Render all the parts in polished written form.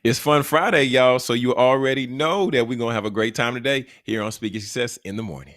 It's Fun Friday, y'all. So you already know that we're gonna have a great time today here on Speaking Success in the Morning.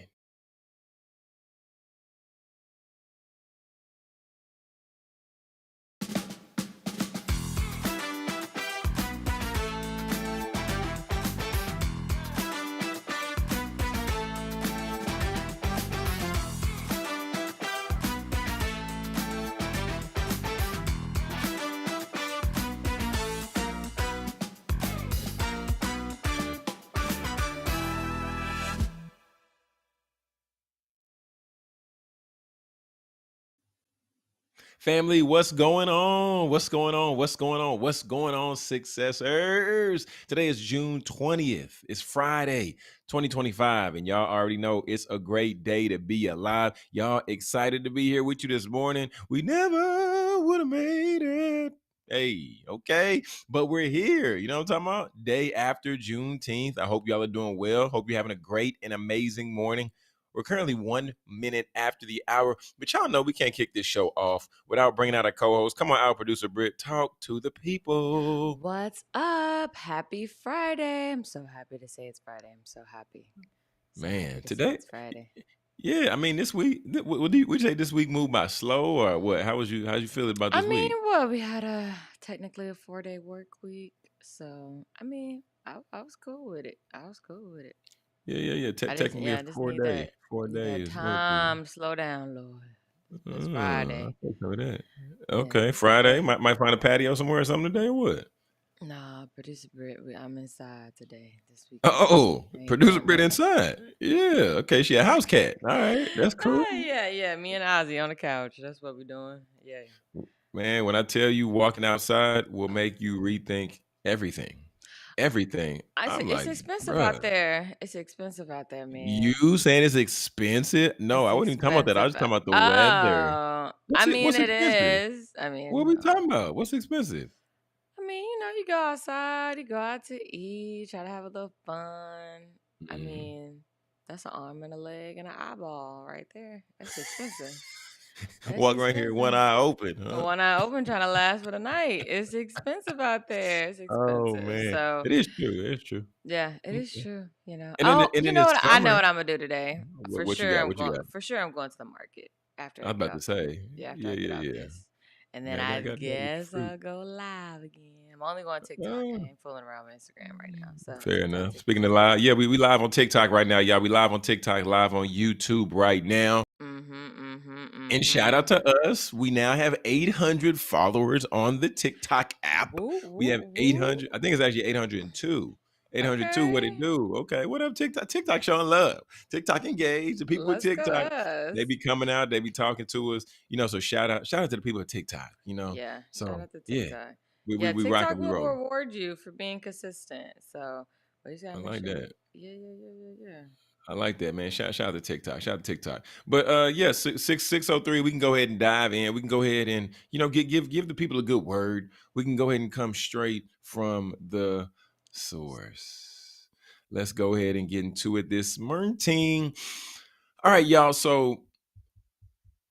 Family, what's going on? What's going on? What's going on? What's going on, successors? Today is June 20th. It's Friday, 2025. And y'all already know it's a great day to be alive. Y'all excited to be here with you this morning. We never would have made it. Hey, okay. But we're here. You know what I'm talking about? Day after Juneteenth. I hope y'all are doing well. Hope you're having a great and amazing morning. We're currently 1 minute after the hour, but y'all know we can't kick this show off without bringing out a co-host. Come on, our producer Britt, talk to the people. What's up? Happy Friday. I'm so happy to say it's Friday. I'm so happy. Man, To say today, it's Friday. yeah, I mean this week. Would you say this week moved by slow or what? How'd you feel about I this mean, week? well, we had technically a 4-day work week. So, I was cool with it. I was cool with it. Yeah. Technically, a I just four day, four need that days work week. time to slow down, Lord. It's I Friday. think of that. Yeah, Okay, it's Friday. okay. Might find a patio somewhere or something today or what? Nah, producer Britt, I'm inside today, this weekend. Oh, I ain't producer doing Britt nothing. inside. Yeah. Okay, she a house cat. All right, that's cool. Yeah. Me and Ozzy on the couch. That's what we're doing. Yeah. Man, when I tell you walking outside will make you rethink everything. Everything. I'm It's like, expensive out bruh, there. It's expensive out there, man. you saying it's expensive? No, It's I wasn't even talking about that. I was expensive. talking about the weather. Oh, What's it expensive? is. What are we talking about? What's expensive? You go outside, you go out to eat, try to have a little fun. I Mm. mean, that's an arm and a leg and an eyeball right there. That's expensive. That's Walk right here, one expensive. eye open, huh? One eye open, trying to last for the night. It's expensive out there. It's Oh expensive. man, So it is true. It's true. yeah, it is Okay. true. You know. And then Oh, you know it's what? I know summer. what I'm gonna do today. What you got? What you got? For sure I'm going to the market after I I was get about to off. say, Yeah, after I get off yeah. this. And then Man, I got the guess fruit. I'll go live again. I'm only going TikTok. I Oh. ain't fooling around with Instagram right now. So Fair just on enough. Speaking of TikTok. live, yeah, we live on TikTok right now, y'all. We live on TikTok, live on YouTube right now. And shout out to us. We now have 800 followers on the TikTok app. Woo We have woo woo. 800. I think it's actually 802. 802. What it Okay. do? Okay. What up, TikTok? TikTok showing love. TikTok engaged. The people with Let's go TikTok, us. they be coming out. They be talking to us. So shout out to the people at TikTok. Yeah. Shout So out to yeah, TikTok. we Yeah, we rock TikTok and we will rolling. reward you for being consistent. So we just I gotta make like sure you that. yeah. I like that, man. Shout out to TikTok. Shout out to TikTok. But yeah, 60603, we can go ahead and dive in. We can go ahead and, give the people a good word. We can go ahead and come straight from the source. Let's go ahead and get into it this morning. All right, y'all. So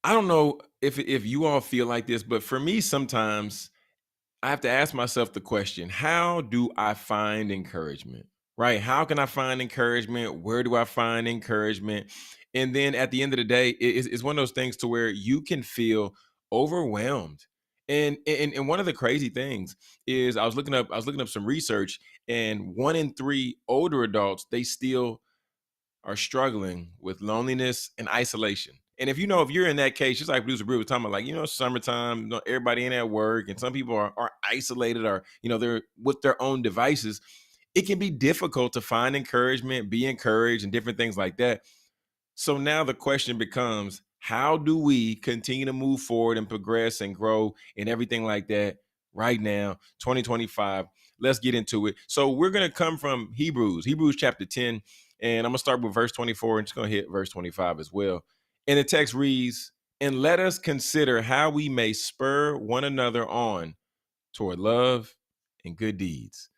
I don't know if you all feel like this, but for me, sometimes I have to ask myself the question, how do I find encouragement? Right? How can I find encouragement? Where do I find encouragement? And then at the end of the day, it's one of those things to where you can feel overwhelmed. And one of the crazy things is I was looking up some research, and 1 in 3 older adults, they still are struggling with loneliness and isolation. And if you're in that case, just like producer Brew was talking about, like, summertime, everybody in at work, and some people are isolated, or, they're with their own devices. It can be difficult to find encouragement, be encouraged, and different things like that. So now the question becomes, how do we continue to move forward and progress and grow and everything like that right now, 2025? Let's get into it. So we're going to come from Hebrews chapter 10, and I'm going to start with verse 24 and just going to hit verse 25 as well. And the text reads, "And let us consider how we may spur one another on toward love and good deeds,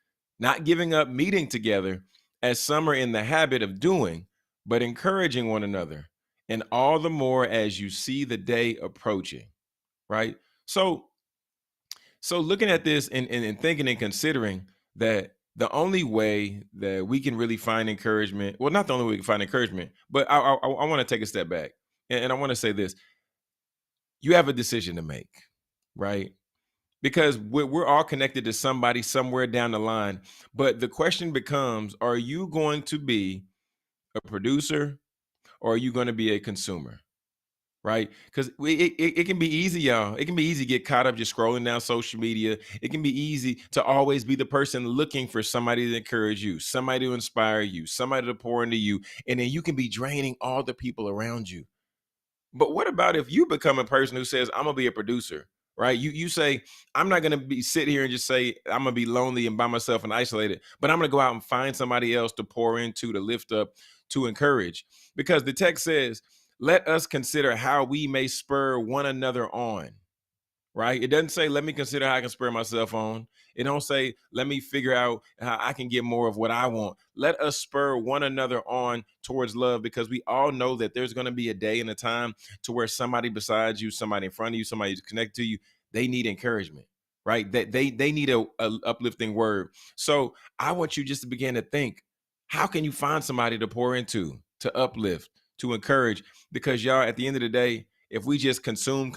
not giving up meeting together as some are in the habit of doing, but encouraging one another, and all the more as you see the day approaching." Right? So looking at this and thinking and considering that the only way that we can really find encouragement, well, not the only way we can find encouragement, but I want to take a step back, and I want to say this: you have a decision to make, right? Because we're all connected to somebody somewhere down the line. But the question becomes, are you going to be a producer or are you going to be a consumer? Right? Because it can be easy, y'all. It can be easy to get caught up just scrolling down social media. It can be easy to always be the person looking for somebody to encourage you, somebody to inspire you, somebody to pour into you. And then you can be draining all the people around you. But what about if you become a person who says, I'm gonna be a producer, right? You say, I'm not gonna be sit here and just say I'm gonna be lonely and by myself and isolated, but I'm gonna go out and find somebody else to pour into, to lift up, to encourage. Because the text says, let us consider how we may spur one another on, right? It doesn't say let me consider how I can spur myself on. It don't say let me figure out how I can get more of what I want. Let us spur one another on towards love because we all know that there's going to be a day and a time to where somebody beside you, somebody in front of you, somebody who's connected to you, they need encouragement, right? That they need a uplifting word. So I want you just to begin to think, how can you find somebody to pour into, to uplift, to encourage? Because y'all, at the end of the day, if we just consume,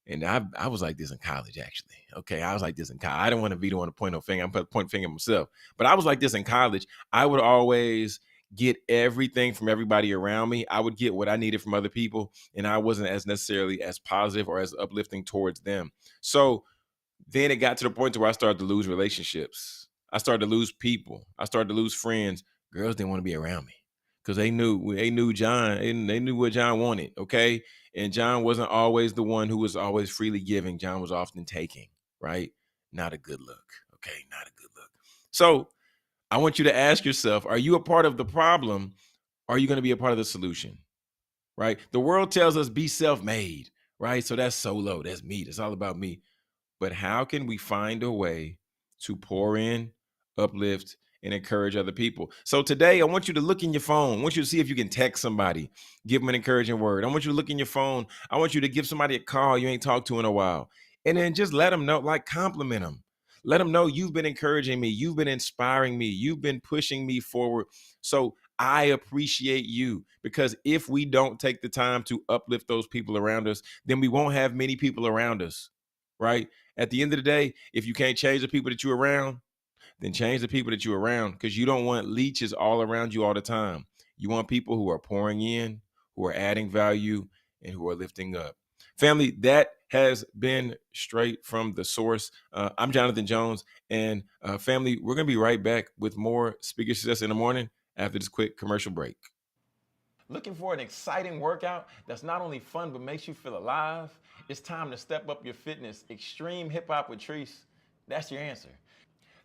and I was like this in college, actually. Okay, I was like this in college. I don't want to be the one to point no finger. I'm pointing finger at myself. But I was like this in college. I would always get everything from everybody around me. I would get what I needed from other people, and I wasn't as necessarily as positive or as uplifting towards them. So then it got to the point to where I started to lose relationships. I started to lose people. I started to lose friends. Girls didn't want to be around me because they knew John and they knew what John wanted. Okay, and John wasn't always the one who was always freely giving. John was often taking. Right, not a good look. Okay, not a good look. So I want you to ask yourself: are you a part of the problem? Or are you going to be a part of the solution? Right. The world tells us be self-made. Right. So that's solo. That's me. That's all about me, but how can we find a way to pour in, uplift, and encourage other people? So today, I want you to look in your phone. I want you to see if you can text somebody, give them an encouraging word. I want you to look in your phone. I want you to give somebody a call you ain't talked to in a while. And then just let them know, like compliment them. Let them know you've been encouraging me. You've been inspiring me. You've been pushing me forward. So I appreciate you because if we don't take the time to uplift those people around us, then we won't have many people around us, right? At the end of the day, if you can't change the people that you're around, then change the people that you're around because you don't want leeches all around you all the time. You want people who are pouring in, who are adding value, and who are lifting up. Family, that has been straight from the source. I'm Jonathan Jones, and family, we're going to be right back with more Speaker Success in the Morning after this quick commercial break. Looking for an exciting workout that's not only fun but makes you feel alive? It's time to step up your fitness. Extreme Hip Hop with Treese, that's your answer.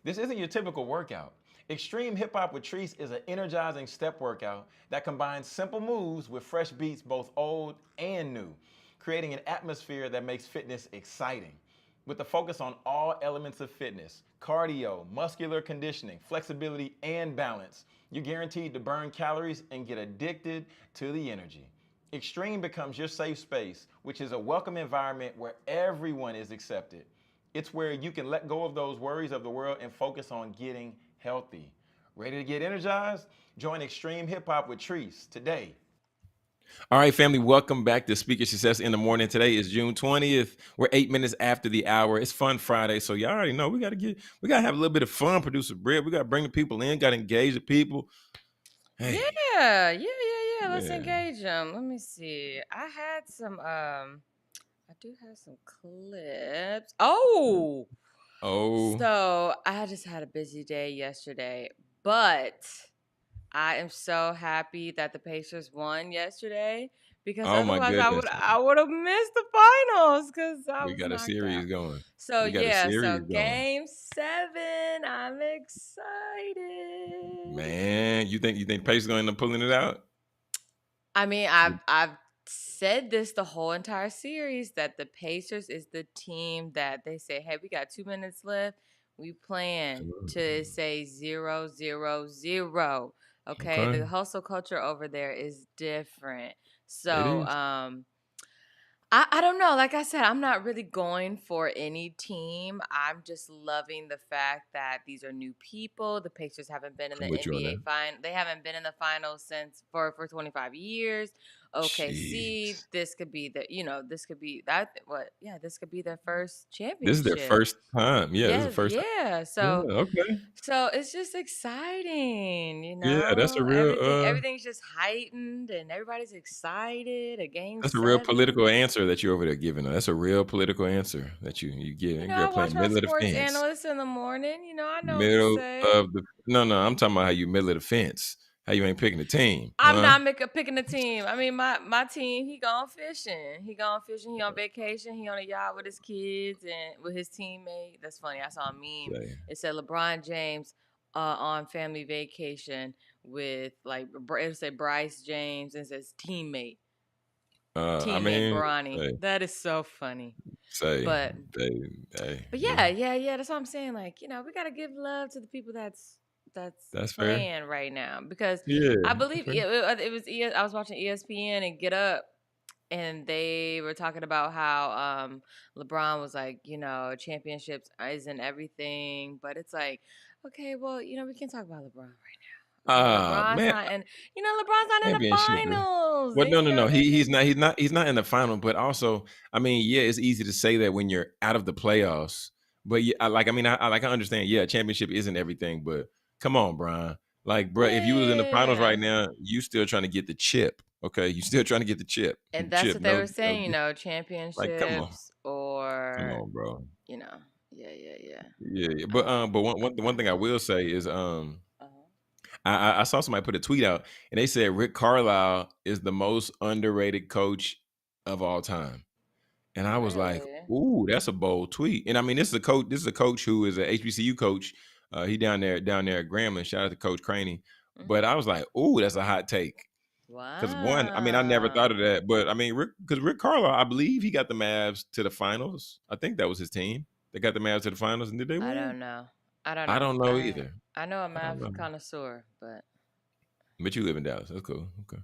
This isn't your typical workout. Extreme Hip Hop with Treese is an energizing step workout that combines simple moves with fresh beats, both old and new, creating an atmosphere that makes fitness exciting. With a focus on all elements of fitness, cardio, muscular conditioning, flexibility, and balance, you're guaranteed to burn calories and get addicted to the energy. Extreme becomes your safe space, which is a welcome environment where everyone is accepted. It's where you can let go of those worries of the world and focus on getting healthy. Ready to get energized? Join Extreme Hip Hop with Treese today. All right, family, welcome back to Speaker Success in the Morning. Today is June 20th. We're 8 minutes after the hour. It's Fun Friday, so y'all already know we gotta have a little bit of fun, producer Britt. We gotta bring the people in, gotta engage the people. Yeah, Hey, yeah. Let's yeah. engage them. Let me see. I do have some clips. Oh, Oh, so I just had a busy day yesterday, but I am so happy that the Pacers won yesterday because oh my otherwise goodness. I would have missed the finals because I We was got a knocked out. series going. So We got a yeah, so series going. game 7, I'm excited. Man, you think Pacers gonna end up pulling it out? I mean, I've said this the whole entire series that the Pacers is the team that they say, hey, we got 2 minutes left. We plan to say 0-0-0. Okay, Okay. the hustle culture over there is different. It So is. I don't know. Like I said, I'm not really going for any team. I'm just loving the fact that these are new people. The Pacers haven't been in I'm the with you on NBA that. final. They haven't been in the finals since for 25 years. OKC, Jeez. this could be the, this could be that what? Yeah, this could be their first This is their championship. first time. Yeah, this is the Yes, first time. yeah. So Yeah, okay. so it's just exciting, Yeah, that's a real Everything's just heightened and everybody's excited. A game that's a real 7. political answer that you're over there giving. That's a real political answer that you give. I You're watch playing my middle of the sports fence. analyst in the morning. I know what to Middle say. of the no, I'm talking about how you middle of the fence. How you ain't picking the team, I'm huh? not picking a team. I mean, my team, he gone fishing. He gone fishing. He on vacation. He on a yacht with his kids and with his teammate. That's funny. I saw a meme. Say, It said LeBron James on family vacation with like it'll say Bryce James and it says I teammate mean, Bronny. say, That is so funny. say, But yeah, yeah. That's what I'm saying. Like, we gotta give love to the people that's that's fair. playing right now because Yeah, I that's believe fair. it was I was watching ESPN and Get Up, and they were talking about how LeBron was like, championships isn't everything, but it's like, okay, well, we can talk about LeBron right now. Okay, LeBron's Man, not in, LeBron's not in the championship. finals, Well, and no. they He's can. not. He's not in the final. But also, I mean, yeah, it's easy to say that when you're out of the playoffs. But yeah, I understand. Yeah, championship isn't everything. But come on, Brian. Like, bro, if you was in the finals right Yeah. now, you still trying to get the chip. Okay, you still trying to get the chip. And that's Chip. what they No, were no. saying, Like, championships come or, on, bro. you know, yeah. Yeah. Um, But one thing I will say is uh-huh. I saw somebody put a tweet out and they said Rick Carlisle is the most underrated coach of all time. And I was like, Really? "Ooh, that's a bold tweet." And I mean, this is a coach. This is a coach who is a HBCU coach. He down there at Grambling. Shout out to Coach Craney. Hmm. But I was like, "Ooh, that's a hot take." Because one, I mean, I never thought of Wow. that. But I mean, because Rick Carlisle, I believe he got the Mavs to the finals. I think that was his team. They got the Mavs to the finals, and did they I win? don't know. I don't I know. don't know either. I know a I don't math know. connoisseur, but But you live in Dallas. That's cool. Okay.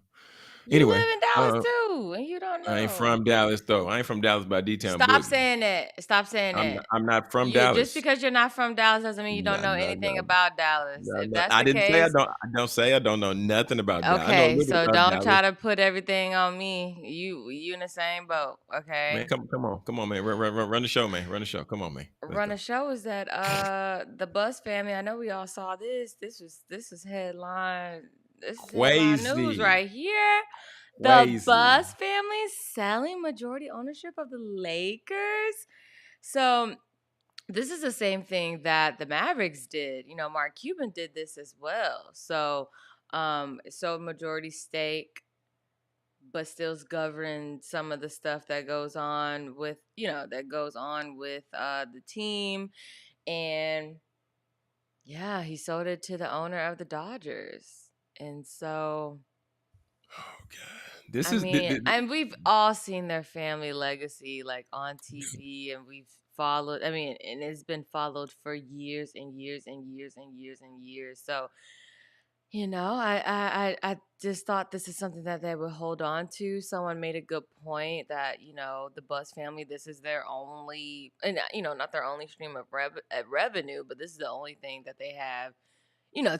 you Anyway, live in Dallas too, and you don't I ain't know. from Dallas though. I ain't from Dallas by D-Town Stop Boogie. saying that. Stop saying I'm that. I'm not from You just Dallas. because you're not from Dallas doesn't mean you don't No, know no, anything no, about Dallas. no, If no. that's I the didn't say case, I don't say I don't know nothing about Dallas. I know a okay, little bit so about don't Dallas. try to put everything on me. You in the same boat, Man, okay? come on, man. Run the show, man. Run the show. Come on, man. Let's Run go. a show is that the Bus family. I know we all saw this. This was headline. This is headline news Crazy. right here. The Crazy. Bus family selling majority ownership of the Lakers. So this is the same thing that the Mavericks did. Mark Cuban did this as well. So sold majority stake, but still govern some of the stuff that goes on with the team. And yeah, he sold it to the owner of the Dodgers. And so, Oh god. This I is mean, and we've all seen their family legacy like on TV, and we've followed, I mean, and it's been followed for years and years and years and years and years. So, I just thought this is something that they would hold on to. Someone made a good point that the Bus family, this is their only, and not their only stream of revenue, but this is the only thing that they have,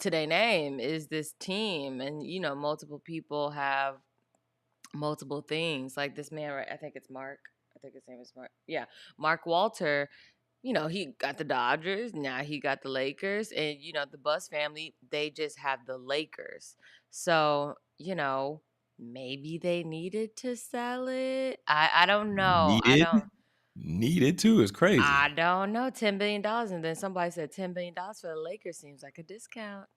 to their name is this team, and multiple people have multiple things. Like this man, right? I think it's Mark. I think his name is Mark. Yeah, Mark Walter. He got the Dodgers. Now he got the Lakers. And, the Bus family, they just have the Lakers. So, maybe they needed to sell it. I don't know. needed. Needed too is I crazy. don't know. $10 billion. And then somebody said $10 billion for the Lakers seems like a discount.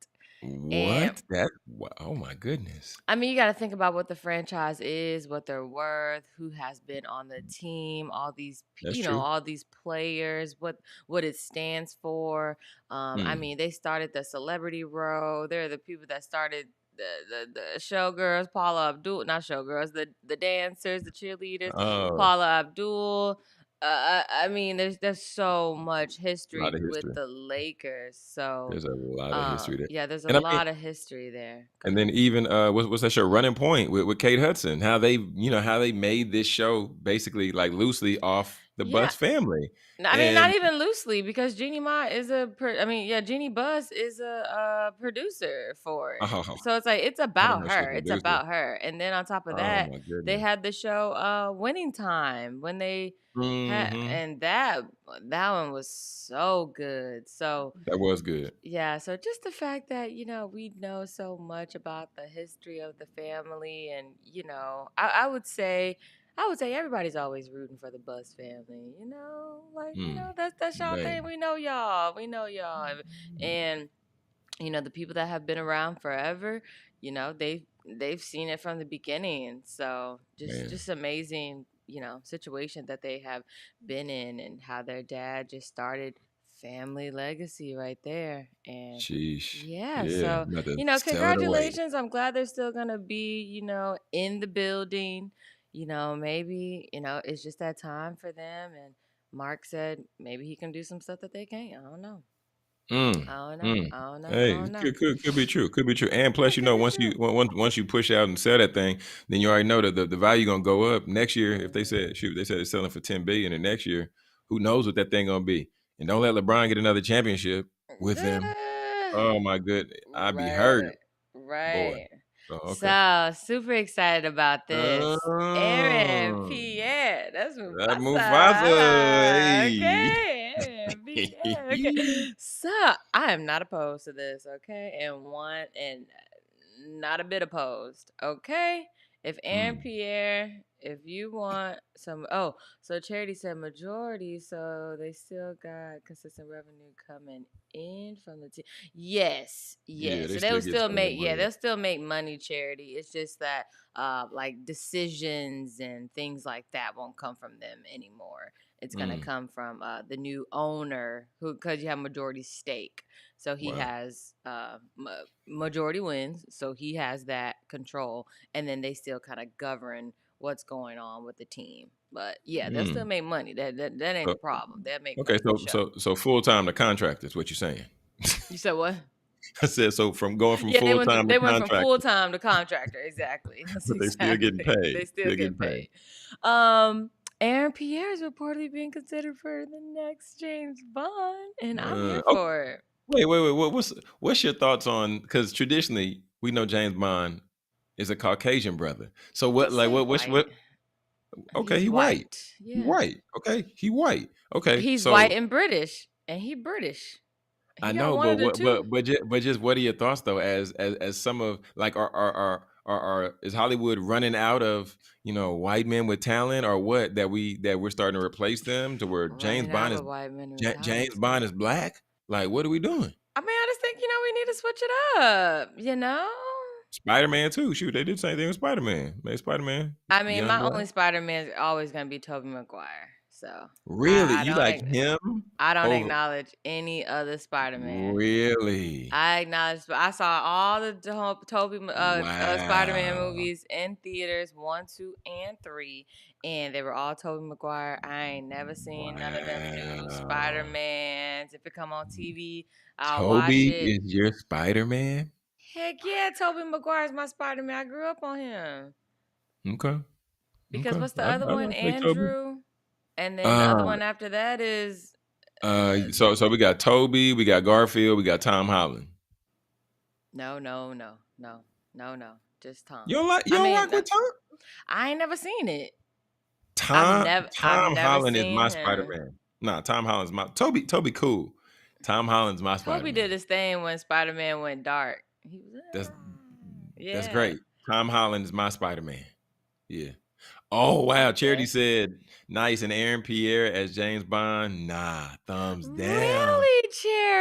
And What? Oh my goodness. I mean, you got to think about what the franchise is, what they're worth, who has been on the team, all these, That's true. all these players, what it stands for. I Mm. mean, they started the Celebrity Row. They're the people that started the showgirls, Paula Abdul, not showgirls, the dancers, the cheerleaders, Oh, Paula Abdul. I mean, there's so much A lot history of with history. the Lakers. So, There's a lot of history there. yeah, there's a And I mean, lot of history there. Go and ahead. then even what's that show Running Point with Kate Hudson? How they how they made this show basically like loosely off the Yeah, Bus family, I mean, not and even loosely because Jeannie Ma is I mean, yeah, Jeannie Buss is a producer for it. oh, So it's like it's I didn't about know she was her. a It's producer. about her. And then on top of Oh that, my they goodness. had the show Winning Time when they had Hmm. and that one was so good. So That was good. yeah, so just the fact that, we know so much about the history of the family and, I would say everybody's always rooting for the Bus family, like, Mm, that's y'all man, thing. We know y'all. We know y'all. And the people that have been around forever, they've seen it from the beginning. So man. just amazing, situation that they have been in and how their dad just started family legacy right there. And Sheesh. yeah, Yeah, so, about to sell it away. congratulations. I'm glad they're still gonna be, in the building. Maybe, it's just that time for them. And Mark said maybe he can do some stuff that they can't. I don't know. Mm, I don't know. mm. I don't know. I Hey, don't know. could be true. Could be true. And Yeah, plus, could be once you true. once you push out and sell that thing, then you already know that the value gonna go up next year. If they Mhm. said shoot, they said it's selling for 10 billion, and next year, who knows what that thing gonna be? And don't let LeBron get another championship with them. Uh, Oh my good, I'd be hurt, right. boy. Right. So okay. So super excited about this. Aaron Oh, Pierre. That's that Mufasa. Mufasa. Hey. Okay. Aaron Pierre. Okay. So I am not opposed to this, okay? And not a bit opposed. Okay. If Aaron Mm, Pierre, if you want so Charity said majority, so they still got consistent revenue coming in from the team. Yes, yeah, yes. they So they will still get still some of that make, yeah, money. they'll still make money, Charity. It's just that like decisions and things like that won't come from them anymore. It's gonna Mm, come from the new owner who, because you have majority stake. So he wow. has majority wins, so he has that control, and then they still kind of govern what's going on with the team. But yeah, they'll still Mm. make money. That ain't So, a problem. They'll make okay, money for sure. so full time to contract is what you're saying. You said what? I said so from going from Yeah, full time to they went from full contractor, time to contractor. Exactly. That's but they still getting exactly. paid. They still Still get getting paid. paid. Um, Aaron Pierre is reportedly being considered for the next James Bond, and I'm here Oh, for it. wait. What's your thoughts on? Because traditionally we know James Bond is a Caucasian brother. So what? Just Like say what's white. what? Okay, He's he white. white. He Yeah. white. Okay, he white. Okay, He's white so and British, and he British. I He got know, one but of the what, two. but just what are your thoughts though? As some of like is Hollywood running out of white men with talent or what that we're starting to replace them to where Running out of white men with James talent Bond too. is black? Like what are we doing? I mean, I just think we need to switch it up. Spider Man too. Shoot, they did the same thing with Spider Man. Made Spider Man I mean, young my black. only Spider Man is always gonna be Tobey Maguire. So Really, I you don't like ac- him I don't over? acknowledge any other Spider Man. Really? I acknowledge, but I saw all the Toby Spider-Man Wow. movies in theaters, 1, 2, and 3, and they were all Toby Maguire. I ain't never seen none of them new Wow. Spider-Mans. If it come on TV, I'll watch Toby it. is your Spider Man. Heck yeah, Toby Maguire's my Spider-Man. I grew up on him. Okay. Because Okay. what's the other I one? take Toby. Andrew, and then the other Uh, one after that is uh, so we got Toby, we got Garfield, we got Tom Holland. no, no, no, no, no, no, just Tom. You I don't mean, rock with Tom? I ain't never seen it. I've Tom never Holland is seen my Spider him. Man. Nah, Tom Holland's my Toby cool. Tom Holland's my Spider Toby did Man. his thing when Spider Man went dark. He was, That's that's yeah. great. Tom Holland is my Spider Man. Yeah. Oh wow, Charity Okay. said nice and Aaron Pierre as James Bond. Nah, thumbs down. Really,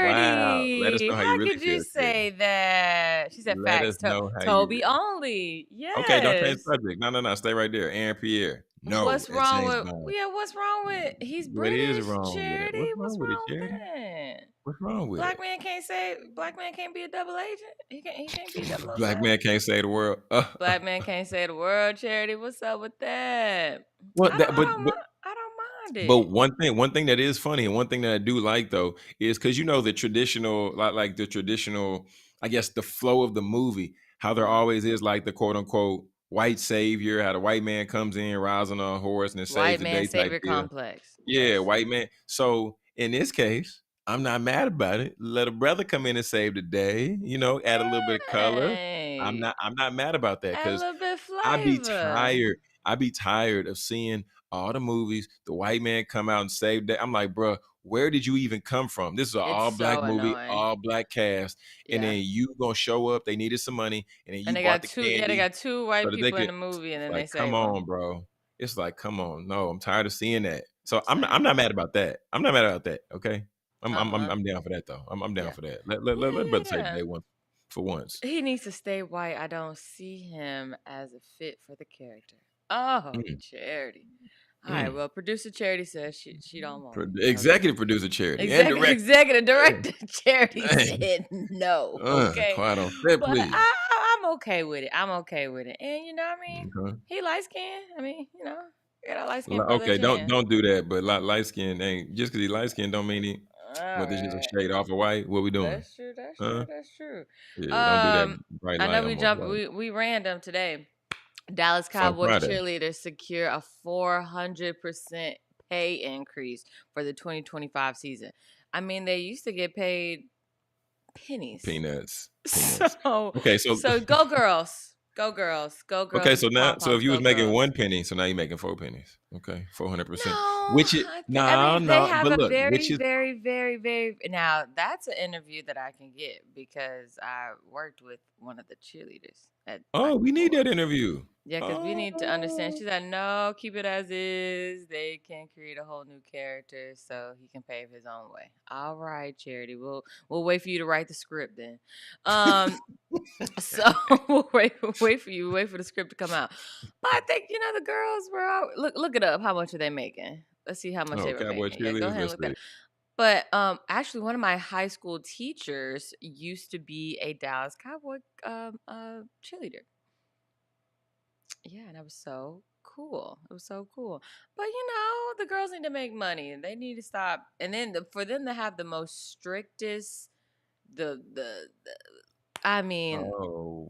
Wow. Let us Charity? know how you How really could you feel, Charity. say that? She said Let us facts. know how you Toby only. Okay, don't change Yes. the subject. No. Stay right there. Aaron Pierre. No, What's as wrong James with? Bond. Yeah, what's wrong with? He's What is British, wrong with it? Charity. What's What's wrong with it, wrong with Charity? that? What's wrong with it? Black man can't be a double agent. He can't be double oh Black 007. man can't save the world. Black man can't say the word, Charity. What's up with that? What that? I don't mind found But it. one thing that is funny, and one thing that I do like though, is because you know the traditional, like the traditional, I guess the flow of the movie, how there Mhm. always is like the quote unquote white savior, how the white man comes in, rides on a horse, and then saves White the man day type savior deal. complex. Yeah, Yes. white man. So in this case, I'm not mad about it. Let a brother come in and save the day, add a little bit of color. Hey, I'm not mad about that add a because little bit of I be flavor. tired. I be tired of seeing all the movies, the white man come out and save that. I'm like, bruh, where did you even come from? This is an It's all black so movie, annoying. all black cast, and Yeah. then you gonna show up. They needed some money, and then And you they bought got the two, yeah, they candy got two so white that they people in could. the movie and It's then they like, come save on, them. bro. It's like, come on. No, I'm tired of seeing that. So I'm not Same. mad about that. I'm not mad about that. Okay, Uh-uh. I'm down for that though. I'm down Yeah. for that. Yeah, Let brother yeah, save the yeah. day once for once. He needs to stay white. I don't see him as a fit for the character. Oh, Mm, Charity. All right. mm. Well, producer Charity says she don't want him. Okay. Executive producer charity and director. Executive Dang, director Charity dang. said no. Okay. Quiet on set, But please. I'm okay with it. I'm okay with it. And you know what I mean? Okay. He light skinned. I mean, you got a light skinned brother Okay, chance. don't do that. But light skin ain't just because he light skin don't mean he. All What, this just a right. shade off of white? What we doing? That's true. That's true. Huh? That's true. Yeah, don't do that Um, bright I know light we almost jumped. white. We random today. Dallas Fun Cowboys Friday. cheerleaders secure a 400% pay increase for the 2025 season. I mean, they used to get paid pennies. Peanuts. Peanuts. So, Okay, so so go girls, go girls, go girls okay, with so the now pom so poms, if you go was making girls. 1 penny, so now you're making 4 pennies. Okay, 400%. No, Which it I no, mean they no, have but a look, very, which is very, very, very. Now that's an interview that I can get because I worked with one of the cheerleaders at oh, Michael we need that Jordan. interview. Yeah, because we need to understand. Oh. She's like, no, keep it as is. They can create a whole new character so he can pave his own way. All right, Charity. We'll wait for you to write the script then. Um, so we'll wait for the script to come out. But I think the girls were out. Look it up. How much are they making? Let's see how much Oh, they were cowboy making. Yeah, go cheerleaders, ahead and let's look that see. up. But actually, one of my high school teachers used to be a Dallas Cowboy cheerleader. Yeah, and that was so cool. It was so cool. But the girls need to make money and they need to stop. And then for them to have the most strictest, the I mean, Oh.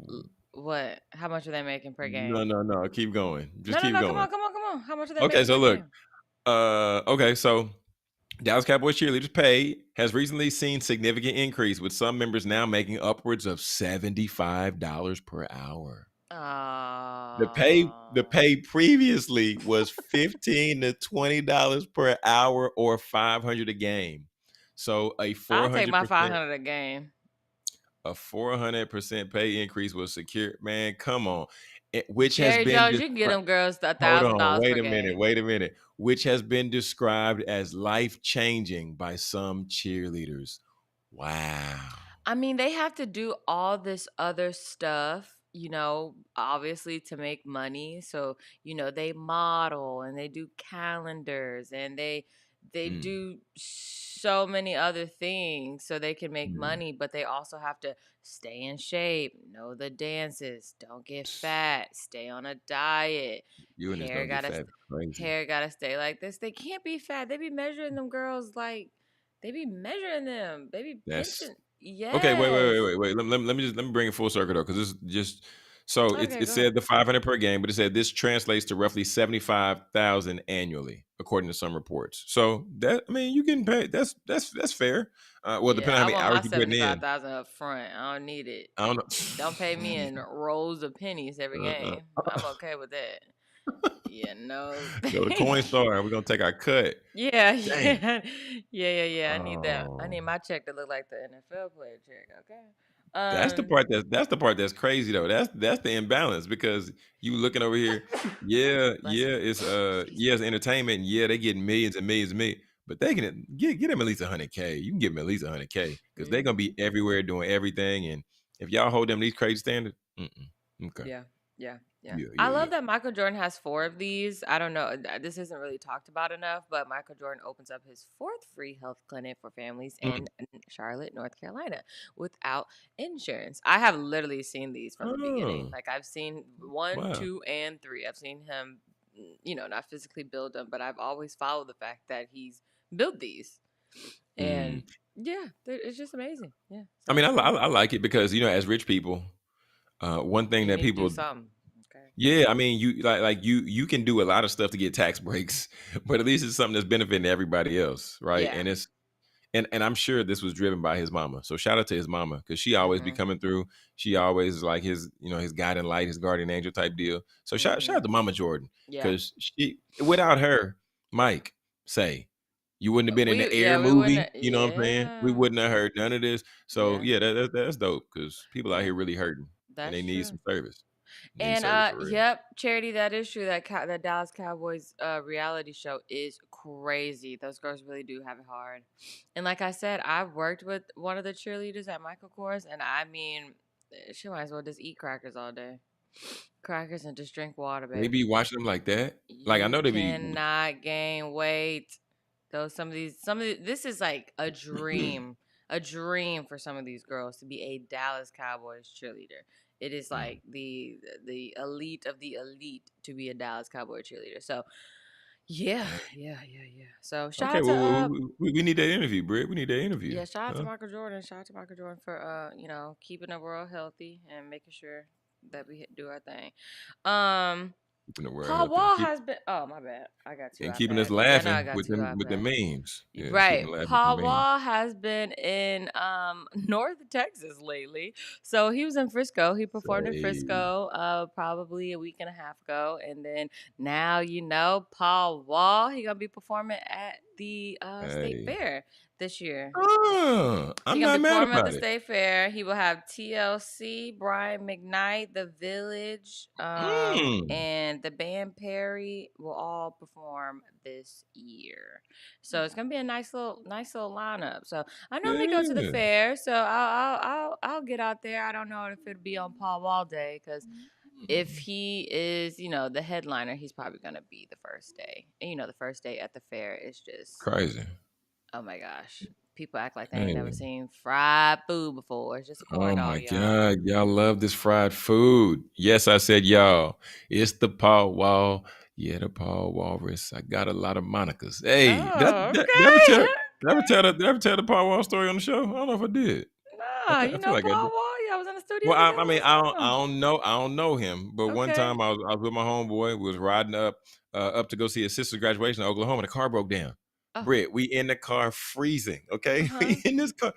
what? How much are they making per No, game? no, no, keep going. No, Just no, keep no. Come going. on, come on, come on. How much are they Okay, making so per look, game? okay, so Dallas Cowboys cheerleaders pay has recently seen significant increase, with some members now making upwards of $75 per hour. The Oh, pay previously was $15 to $20 per hour or 500 a game. So I'll take my 500 a game. a 400% pay increase was secured. Man, come on. Which has Cherry been Jones, you can get described. them girls a Hold thousand on, dollars per game. wait a minute. Which has been described as life-changing by some cheerleaders. Wow. I mean, they have to do all this other stuff, obviously to make money. So, they model and they do calendars and they Mm, do so many other things so they can make mm. money, but they also have to stay in shape, know the dances, don't get fat, stay on a diet. You and this Hair don't get gotta fat. Crazy. hair gotta stay like this. They can't be fat. They be measuring them girls like they be measuring them. They be That's pinching. okay. Yes. Wait. Let me bring it full circle though, because this is just so Okay, it go ahead. said the 500 per game, but it said this translates to roughly 75,000 annually, according to some reports. So that I mean, you getting paid. That's fair. Well, Yeah, depending on how I many want hours my you putting in. 75,000 up front. I don't need it. I don't Don't pay me in rolls of pennies every know. game. I'm okay with that. Yeah, no. Go to Coin Thank you. Star. We're gonna take our cut. Yeah, Dang. yeah. Yeah. I need that. I Oh. need my check to look like the NFL player check, okay? That's the part that's crazy though. That's the imbalance because you looking over here, Bless you. Excuse it's entertainment, and yeah, they getting millions and millions and millions, but they can get them at least 100K. You can give them at least 100K because they're gonna me. be everywhere doing everything. And if y'all hold them these crazy standards, okay, Yeah, yeah. yeah, I yeah, yeah. love that Michael Jordan has four of these. I don't know, this isn't really talked about enough, but Michael Jordan opens up his fourth free health clinic for families Mm. in Charlotte, North Carolina, without insurance. I have literally seen these from the beginning. Oh, Like I've seen one, wow. two, and three. I've seen him. not physically build them, but I've always followed the fact that he's built these. Mm. And yeah, it's just amazing. Yeah. I So mean, yeah, I like it because as rich people, one thing you that need to do people, something. Okay. yeah, I mean, you you can do a lot of stuff to get tax breaks, but at least it's something that's benefiting everybody else, right? Yeah. And I'm sure this was driven by his mama. So shout out to his mama because she always be Mhm. coming through. She always is like his, his guiding light, his guardian angel type deal. So shout out Mhm. to Mama Jordan Yeah. because she without her, Mike, say you wouldn't have been in the Air We wouldn't. movie. You know what I'm saying? We Yeah. wouldn't have heard none of this. So Yeah. yeah, that's dope because people out Yeah. here really hurting and That's they need true. some service. Need And service for real. yep, Charity, that is true. That Dallas Cowboys reality show is crazy. Those girls really do have it hard. And like I said, I've worked with one of the cheerleaders at Michael Kors, and I mean, she might as well just eat crackers all day. Crackers and just drink water, They be baby. watching them like that. Like I You know they be. cannot gain weight. Though this is like a dream for some of these girls to be a Dallas Cowboys cheerleader. It is Mm. like the elite of the elite to be a Dallas Cowboy cheerleader. So yeah, yeah, yeah, yeah. So shout Okay, out to well, we need that interview, Britt. We need that interview. yeah, shout out to Huh? Michael Jordan. Shout out to Michael Jordan for keeping the world healthy and making sure that we do our thing. Um Keeping the world Paul healthy. Wall has been. Oh, my bad. I got two And keeping us iPads. Yeah, no, I laughing got with two them with the iPads. memes. Yeah, it's keeping Right. laughing with the Paul memes. Wall has been in North Texas lately. So he was in Frisco. He performed in Say, Frisco probably a week and a half ago. And then now Paul Wall, he gonna be performing at the state hey. fair this year. He I'm gonna be not mad performing at the about it. state fair. He will have TLC, Brian McKnight, The Village, Mm. and the band Perry will all perform this year. So it's gonna be a nice little lineup. So I normally go to the Yeah. fair, so I'll get out there. I don't know if it'll be on Paul Wall Day because if he is the headliner, he's probably gonna be the first day. And the first day at the fair is just Crazy. oh my gosh. People act like they ain't never Hey. seen fried food before. It's just a corn Oh dog, my y'all. God. Y'all love this fried food. Yes, I said y'all. It's the Paul Wall. Yeah, the Paul Walrus. I got a lot of monikers. Hey, Oh, did I ever tell okay. did I ever tell the Paul Wall story on the show? I don't know if I did. Nah, I feel like I Paul did. Wall. Yeah, I was in the studio Well, with him I mean, one I time. don't know him, but one Okay. time I was with my homeboy. We was riding up to go see his sister's graduation in Oklahoma. The car broke down. Oh, Britt, we in the car freezing. Okay, uh-huh. we in this car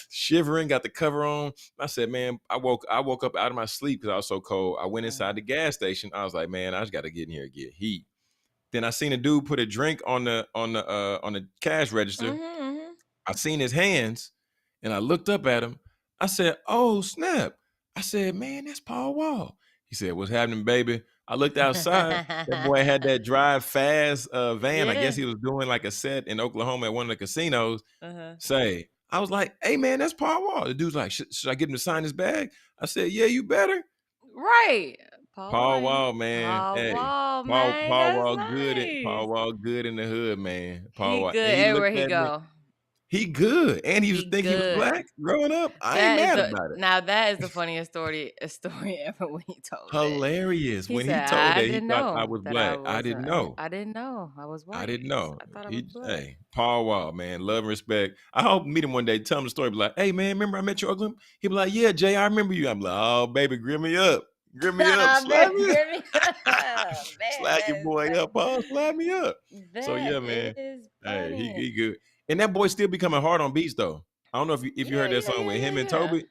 shivering. Got the cover on. I said, man, I woke up out of my sleep because I was so cold. I went inside the Uh-huh. gas station. I was like, man, I just got to get in here and get heat. Then I seen a dude put a drink on the cash register. Mm-hmm. I seen his hands and I looked up at him. I said, oh, snap. I said, man, that's Paul Wall. He said, what's happening, baby? I looked outside. That boy had Mm-hmm. that drive fast van. I guess Yeah. he was doing like a set in Oklahoma at one of the casinos. Uh-huh. Say, I was like, hey, man, that's Paul Wall. The dude's like, should I get him to sign his bag? I said, yeah, you better. Right. Paul Wall, man. Paul Hey, Wall, man. Paul That's Wall nice. Paul Wall good in the hood, man. Paul He Wall. And good he everywhere looked he at me. go. He good. And he was He think he was good. black growing up. I ain't That is mad the about it. now that is the funniest story ever when he told that. Hilarious. He When said, he told "I that he didn't thought I know was that I black. I was. didn't know. I didn't know I was I white. didn't know. I thought I was He black." hey, Paul Wall, man. Love and respect. I hope meet him one day. Tell him the story. Be like, hey man, remember I met you in Oakland? He be like, yeah, Jay, I remember you. I'm like, oh baby, grim me up. Grim me up. Slap Baby, me up. Grimmy. Man, Slap your that is boy up, Paul. Slap me up. So that yeah, man. is Hey, funny. he good. And that boy still becoming hard on beats though. I don't know if you Yeah, heard that yeah, song yeah, with him yeah, and yeah. Toby.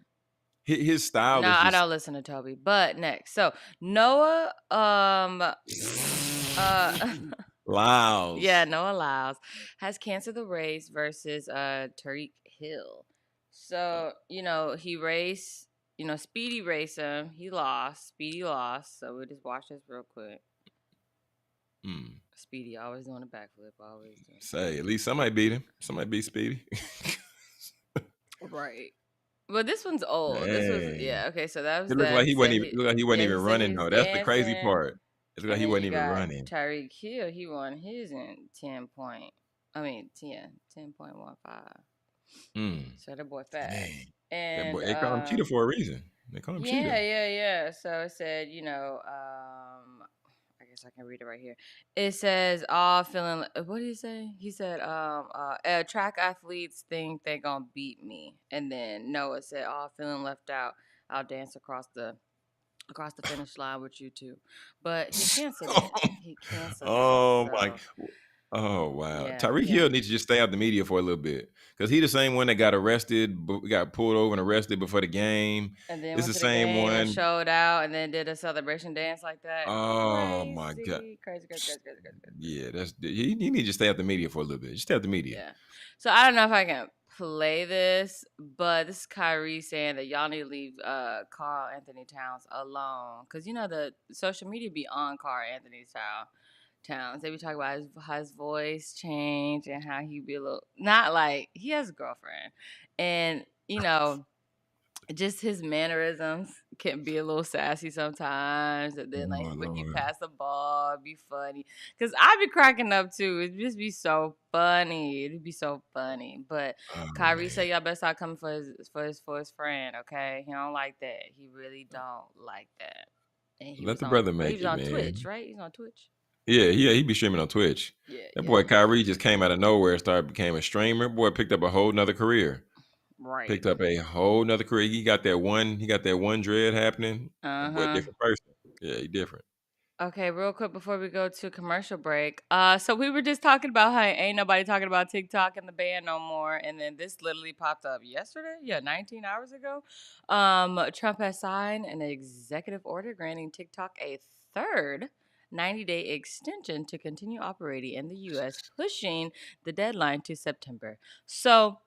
His style No, is I just don't listen to Toby. But next, so Noah, uh, yeah, Lyles. Noah Lyles has canceled the race versus Tariq Hill. So, he raced, Speedy raced him. He lost. Speedy lost. So we'll just watch this real quick. Mm. Speedy always doing a backflip, always doing Say, at least somebody beat him. Somebody beat Speedy. right. But this one's old. This was Dang. yeah, okay, so that was It looked that. like He he wasn't said even he it looked like he wasn't yeah, he even said running he's though. That's the crazy dancing. part. It looked like And he then wasn't you even got running. Tyreek Hill. He won his in 10.15. Mm. So that boy fast. Dang. That boy, And they call him Cheetah for a reason. They call him yeah, Cheetah. yeah, yeah. So it said, I guess I can read it right here. It says, "All feeling." What did he say? He said, "Track athletes think they gonna beat me," and then Noah said, "All feeling left out. I'll dance across the finish line with you too." But he canceled it. He canceled it. Oh my. So Oh wow. yeah, Tyreek yeah. Hill needs to just stay out the media for a little bit because he the same one that got arrested, got pulled over and arrested before the game. And then It's went the to the same game and one. showed out, and then did a celebration dance like that. Oh my god. Crazy, crazy, crazy, crazy, crazy, crazy, crazy, crazy. Yeah, that's you need to stay out the media for a little bit. Just stay out the media. Yeah. So I don't know if I can play this, but this is Kyrie saying that y'all need to leave Carl Anthony Towns alone. Cause you know the social media be on Carl Anthony Towns. They be talking about how his voice changed and how he be a little not like he has a girlfriend. And, just his mannerisms can be a little sassy sometimes, and then like Oh when he Lord. pass the ball, it'd be funny. Cause I be cracking up too. It'd just be so funny. It'd be so funny. But Oh Kyrie man. said y'all better start coming for his friend. Okay, he don't like that. He really don't like that. And he Let was the on brother he make was it, on Twitch, man. right? He's on Twitch. Yeah, he be streaming on Twitch. Yeah, That yeah, boy yeah. Kyrie just came out of nowhere, started became a streamer. Boy picked up a whole nother career. Right. Picked up a whole nother career. He got that one dread happening. Uh That boy a huh. different person. Yeah, he different. Okay, real quick before we go to commercial break. So we were just talking about how ain't nobody talking about TikTok and the ban no more, and then this literally popped up yesterday. Yeah, 19 hours ago. Trump has signed an executive order granting TikTok a third 90-day extension to continue operating in the U.S., pushing the deadline to September. So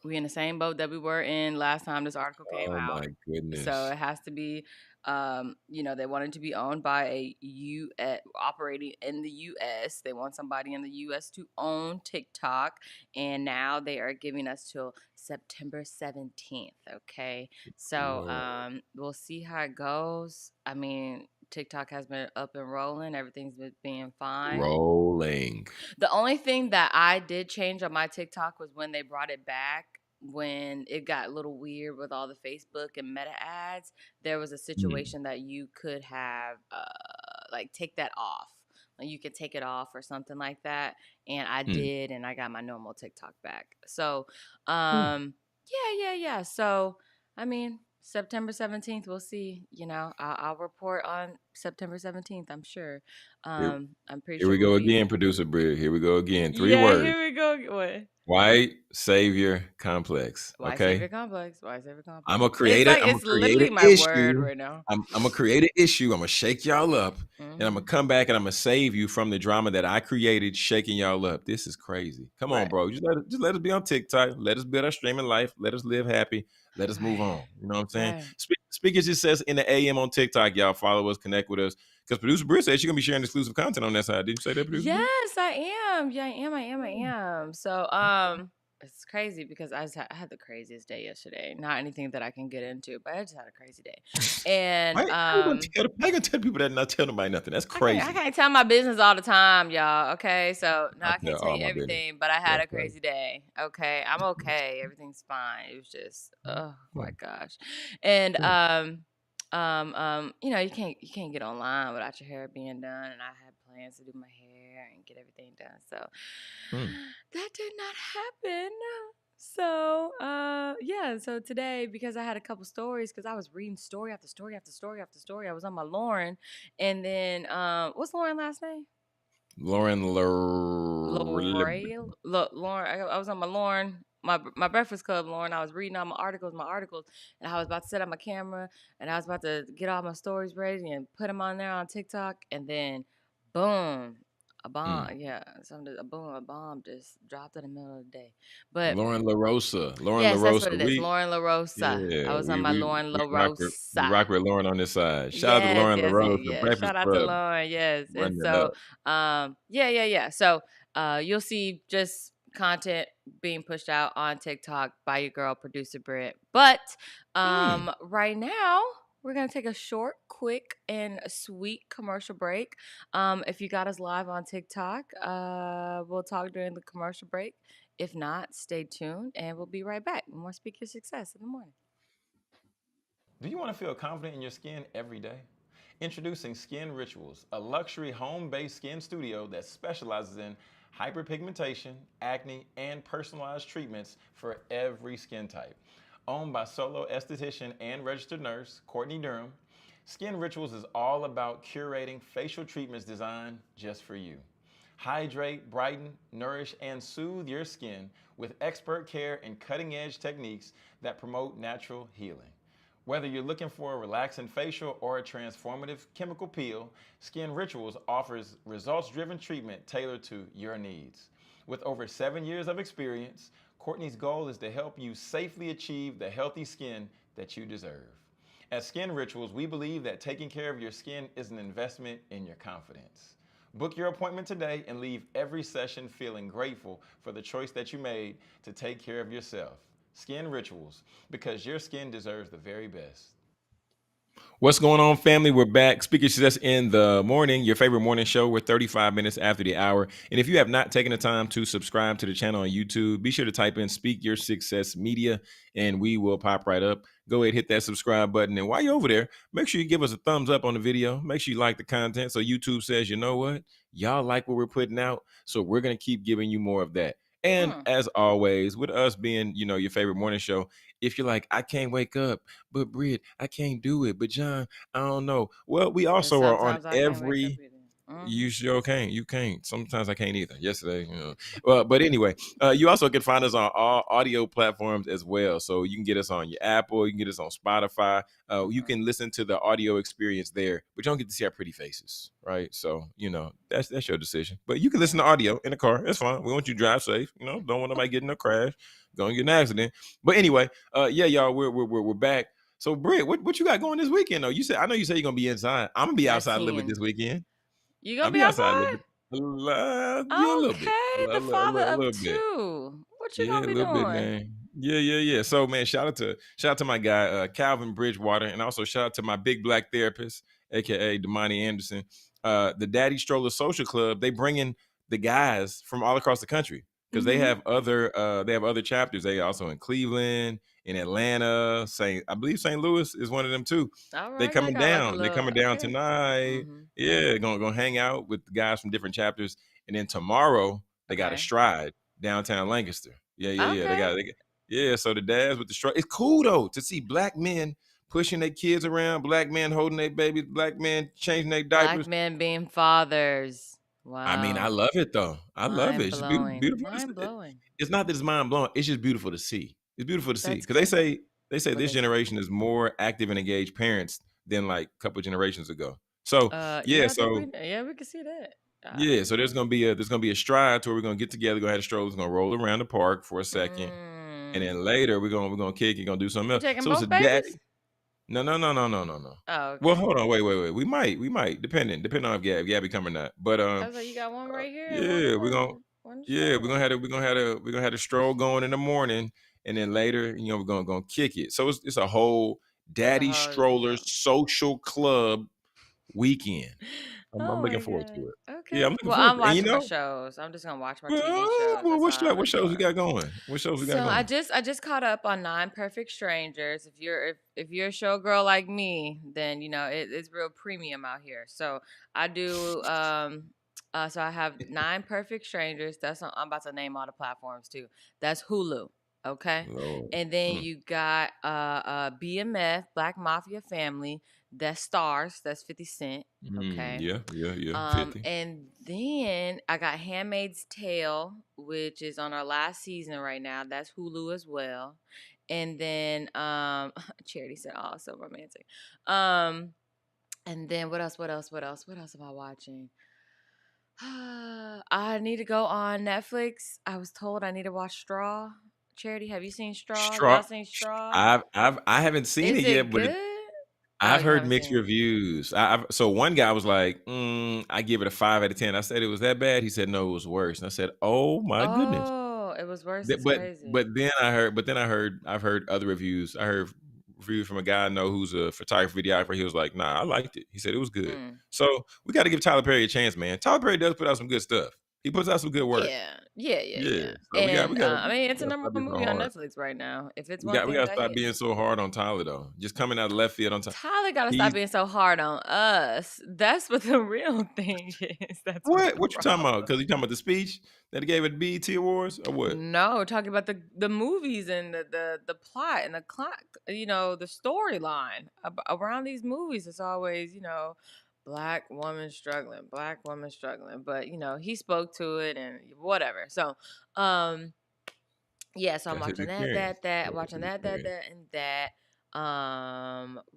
we in the same boat that we were in last time this article came Oh out. my So goodness. it has to be, they wanted to be owned by a U.S. operating in the U.S. They want somebody in the U.S. to own TikTok, and now they are giving us till September 17th. Okay, so Lord. we'll see how it goes. I mean, TikTok has been up and rolling. Everything's been being fine. Rolling. The only thing that I did change on my TikTok was when they brought it back. When it got a little weird with all the Facebook and Meta ads, there was a Mm, situation that you could have, like, take that off. Like, you could take it off or something like that. And I mm, did, and I got my normal TikTok back. So, mm. yeah. So, I mean, September 17th, we'll see. I'll report on September 17th, I'm sure. Here, I'm pretty here sure we we'll go be. again, producer Britt. Here we go again. Three Yeah, words. here we go. What? White savior complex. Why Okay. savior complex? Why savior I'm complex? gonna It's create a like I'm gonna it's create an literally my word issue. right now. I'm gonna create an issue. I'm gonna shake y'all up, and I'm gonna Hmm. come back and I'm gonna save you from the drama that I created, shaking y'all up. This is crazy. Come on, Right. bro. Just let us be on TikTok. Let us build our streaming life. Let us live happy. Let us move Right. on. You know what I'm saying? Right. Speakers just says in the AM on TikTok, y'all follow us, connect with us. Because producer Britt said she's gonna be sharing exclusive content on that side. Didn't you say that, producer Britt? Yes, I am. Yeah, I am. So, it's crazy because I had the craziest day yesterday. Not anything that I can get into, but I just had a crazy day. And How you gonna tell people that and not tell nobody nothing? That's I crazy. can't tell my business all the time, y'all. Okay, so no, I I can't tell tell all you my business. everything, but I had That's a crazy. crazy day. Okay, I'm okay. Everything's fine. It was just, oh my Mm, gosh, and mm, you can't get online without your hair being done, and I had plans to do my hair and get everything done, so mm. that did not happen. So, yeah. So today, because I had a couple stories, because I was reading story after story after story after story, I was on my Lauren, and then, what's Lauren last name? Lauren L'Oreal. Look, Lauren. I was on my Lauren, my Breakfast Club, Lauren. I was reading all my articles, and I was about to set up my camera, and I was about to get all my stories ready and put them on there on TikTok, and then, boom, a bomb. mm. Yeah, a bomb just dropped in the middle of the day. But Lauren LaRosa. Lauren yes, that's what LaRosa. it is. Lauren LaRosa. I Yeah, was on my Lauren we LaRosa. rock with Lauren on this side. Shout out to Yes, Lauren yes, LaRosa, yes. Breakfast Shout out to Club, Lauren. Yes. And running it so, up. yeah. So, you'll see just content being pushed out on TikTok by your girl producer Britt. But Mm. right now, we're gonna take a short, quick, and sweet commercial break. If you got us live on TikTok, we'll talk during the commercial break. If not, stay tuned, and we'll be right back. More Speak Your Success in the morning. Do you want to feel confident in your skin every day? Introducing Skin Rituals, a luxury home-based skin studio that specializes in hyperpigmentation, acne, and personalized treatments for every skin type. Owned by solo esthetician and registered nurse Courtney Durham, Skin Rituals is all about curating facial treatments designed just for you. Hydrate, brighten, nourish, and soothe your skin with expert care and cutting edge techniques that promote natural healing. Whether you're looking for a relaxing facial or a transformative chemical peel, Skin Rituals offers results driven treatment tailored to your needs. With over 7 years of experience, Courtney's goal is to help you safely achieve the healthy skin that you deserve. At Skin Rituals, we believe that taking care of your skin is an investment in your confidence. Book your appointment today and leave every session feeling grateful for the choice that you made to take care of yourself. Skin Rituals, because your skin deserves the very best. What's going on, family? We're back. Speaker Success in the Morning, your favorite morning show. We're 35 minutes after the hour. And if you have not taken the time to subscribe to the channel on YouTube, be sure to type in Speak Your Success Media and we will pop right up. Go ahead, hit that subscribe button. And while you're over there, make sure you give us a thumbs up on the video. Make sure you like the content so YouTube says, you know what? Y'all like what we're putting out. So we're going to keep giving you more of that. And as always, with us being, your favorite morning show, if you're like, I can't wake up, but Britt, I can't do it. But John, I don't know. Well, we also are on Sometimes I can't wake up every. either. You sure can't. You can't. Sometimes I can't either. Yesterday, Well, but anyway, you also can find us on all audio platforms as well. So you can get us on your Apple, you can get us on Spotify. You can listen to the audio experience there, but you don't get to see our pretty faces, right? So that's your decision. But you can listen to audio in the car. That's fine. We want you to drive safe. Don't want nobody getting in a crash, going to get an accident. But anyway, yeah, y'all, we're back. So Britt, what you got going this weekend though? I know you said you're gonna be inside. I'm gonna be At outside a little bit 10. this weekend. You I'll gonna be be outside a little outside? bit. Yeah, a little bit. Okay, the father A of little bit. two. What you Yeah, gonna a be little bit, doing? man. Yeah. So, man, shout out to my guy Calvin Bridgewater, and also shout out to my big black therapist, aka Damani Anderson. The Daddy Stroller Social Club. They bring in the guys from all across the country because they have other chapters. They also in Cleveland, in Atlanta, I believe St. Louis is one of them too. All They right, y'all coming got like a down. They little coming down okay. tonight. Yeah, gonna hang out with the guys from different chapters, and then tomorrow they got a Okay. stride downtown Lancaster. Yeah. Okay. Yeah. So the dads with the strike. It's cool though to see black men pushing their kids around, black men holding their babies, black men changing their Black diapers. men being fathers. I mean, I Wow. love it though. I love it. Mind It's just beautiful. blowing. Beautiful. Mind blowing. It's not that it's mind blowing. It's just beautiful to see. It's beautiful to see That's because good. they say What this they say? generation is more active and engaged parents than like a couple generations ago. So yeah, Yeah, I think so we can see that. yeah, so there's gonna be a stride to where we're gonna get together, gonna have a stroll, we're gonna roll around the park for a second, and then later we're gonna kick it, gonna do something You else. taking So it's a both daddy. babies? No. Oh, Well, okay. hold on, wait. We might, depending on if Gabby come or not. But I was like, you got one right here and one yeah, in the one in yeah, Charlotte. we're gonna have a stroll going in the morning, and then later, we're gonna kick it. So it's a whole It's a daddy whole stroller social club weekend. I'm Oh looking my forward to god. it. Yeah, I'm Okay. looking Well, forward I'm to it. And watching my shows. I'm just gonna watch my TV shows. well, That's all I'm what really shows we doing. got going? What shows we got So I going? just caught up on Nine Perfect Strangers. If you're a show girl like me, then it's real premium out here. So I do so I have Nine Perfect Strangers. I'm about to name all the platforms too. That's Hulu. Okay. Lord. And then you got BMF, Black Mafia Family. That's Stars. That's 50 Cent. Okay. Yeah. 50. And then I got Handmaid's Tale, which is on our last season right now. That's Hulu as well. And then Charity said, "Oh, so romantic." And then what else am I watching? I need to go on Netflix. I was told I need to watch Straw. Charity, have you seen Straw? Straw. Y'all seen Straw? I haven't seen Is it yet, it but good? Oh, I've you heard haven't mixed seen it. reviews. So one guy was like, I give it a 5 out of 10. I said it was that bad. He said no, it was worse. And I said, oh my goodness. Oh, it was worse. Th- That's But crazy. but then I've heard other reviews. I heard reviews from a guy I know who's a photographer, videographer. He was like, nah, I liked it. He said it was good. Mm. So we got to give Tyler Perry a chance, man. Tyler Perry does put out some good stuff. He puts out some good work. Yeah, yeah, yeah, Yeah, yeah. so And I mean, we it's a gotta number stop one being so movie on hard. Netflix right now. If it's one We thing gotta that stop being hits, so hard on Tyler though. Just coming out of left field on time. Tyler got to stop He's being so hard on us. That's what the real thing is. That's what's what? the What you talking about? problem. Because you talking about the speech that he gave at the BET Awards or what? No, talking about the movies and the plot and the clock, the storyline around these movies. It's always, black woman struggling. But he spoke to it and whatever. So, um, yeah, so I'm That's his watching experience. That's watching his experience. that, and that.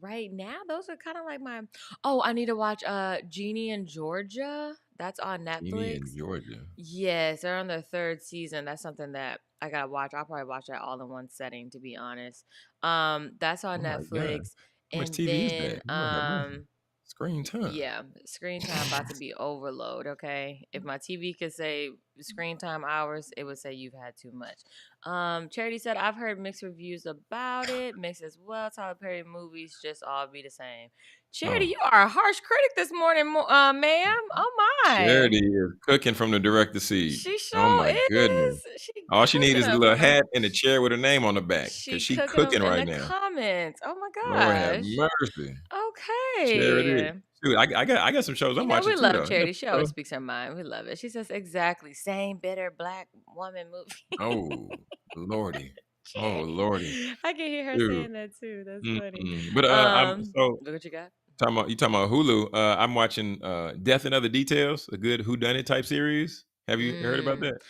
Right now, those are kind of like my. Oh, I need to watch Genie in Georgia. That's on Jeannie in Netflix. Georgia. Yes, they're on their third season. That's something that I gotta watch. I'll probably watch that all in one setting, to be honest. That's on Oh my god. Netflix, How much and TV is that? then Lord have mercy. Screen time. yeah, screen time about to be overload. Okay, if my TV could say screen time hours, it would say you've had too much. Charity said I've heard mixed reviews about it, mixed as well. Tyler Perry movies just all be the same. Charity, Oh, you are a harsh critic this morning, ma'am. Oh my. Charity is cooking from the director seat. She Oh sure my goodness. is. She All she need cooking is a them little from the. hat and a chair with her name on the back, cause She she cooking them cooking in right the now. comments. Oh my Lord have gosh. mercy. Charity. Okay. Shoot, I got some shows I'm watching We too love though. You got Charity. She some always shows? speaks her mind. We love it. She says exactly same bitter black woman movie. Oh, lordy. Oh, Charity. lordy. I can hear her Dude. saying that too. That's funny. Mm-mm. But I'm so Look what you got. talking about Hulu. I'm watching Death and Other Details, a good whodunit type series. Have you heard about Mm. that?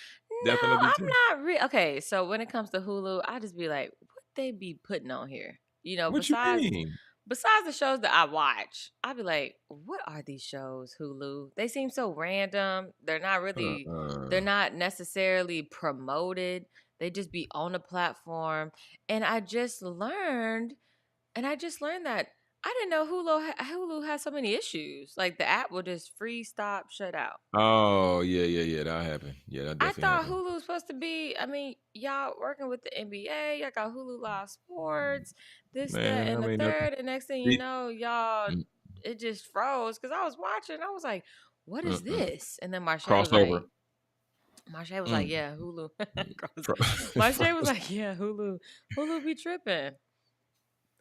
Death and No, Other Details. I'm not okay. So when it comes to Hulu, I just be like, what they be putting on here? What you Besides mean? besides the shows that I watch, I'd be like, what are these shows, Hulu? They seem so random. They're Uh-uh. not necessarily promoted. They just be on the platform. And I just learned that I didn't know Hulu has so many issues. Like the app will just freeze, stop, shut out. Oh, yeah, yeah, yeah. That happened. Yeah, that I definitely thought happened. Hulu was supposed to be. I mean, y'all working with the NBA, y'all got Hulu Live Sports, this, that, Man, I and the mean nothing. third. And next thing you See, know, y'all, mm, it just froze because I was watching. I was like, "What is uh-uh. this?" And then Crossover. Marsha was like, Mm. "Yeah, Hulu." Fro- Marsha was Froze. like, "Yeah, Hulu be tripping."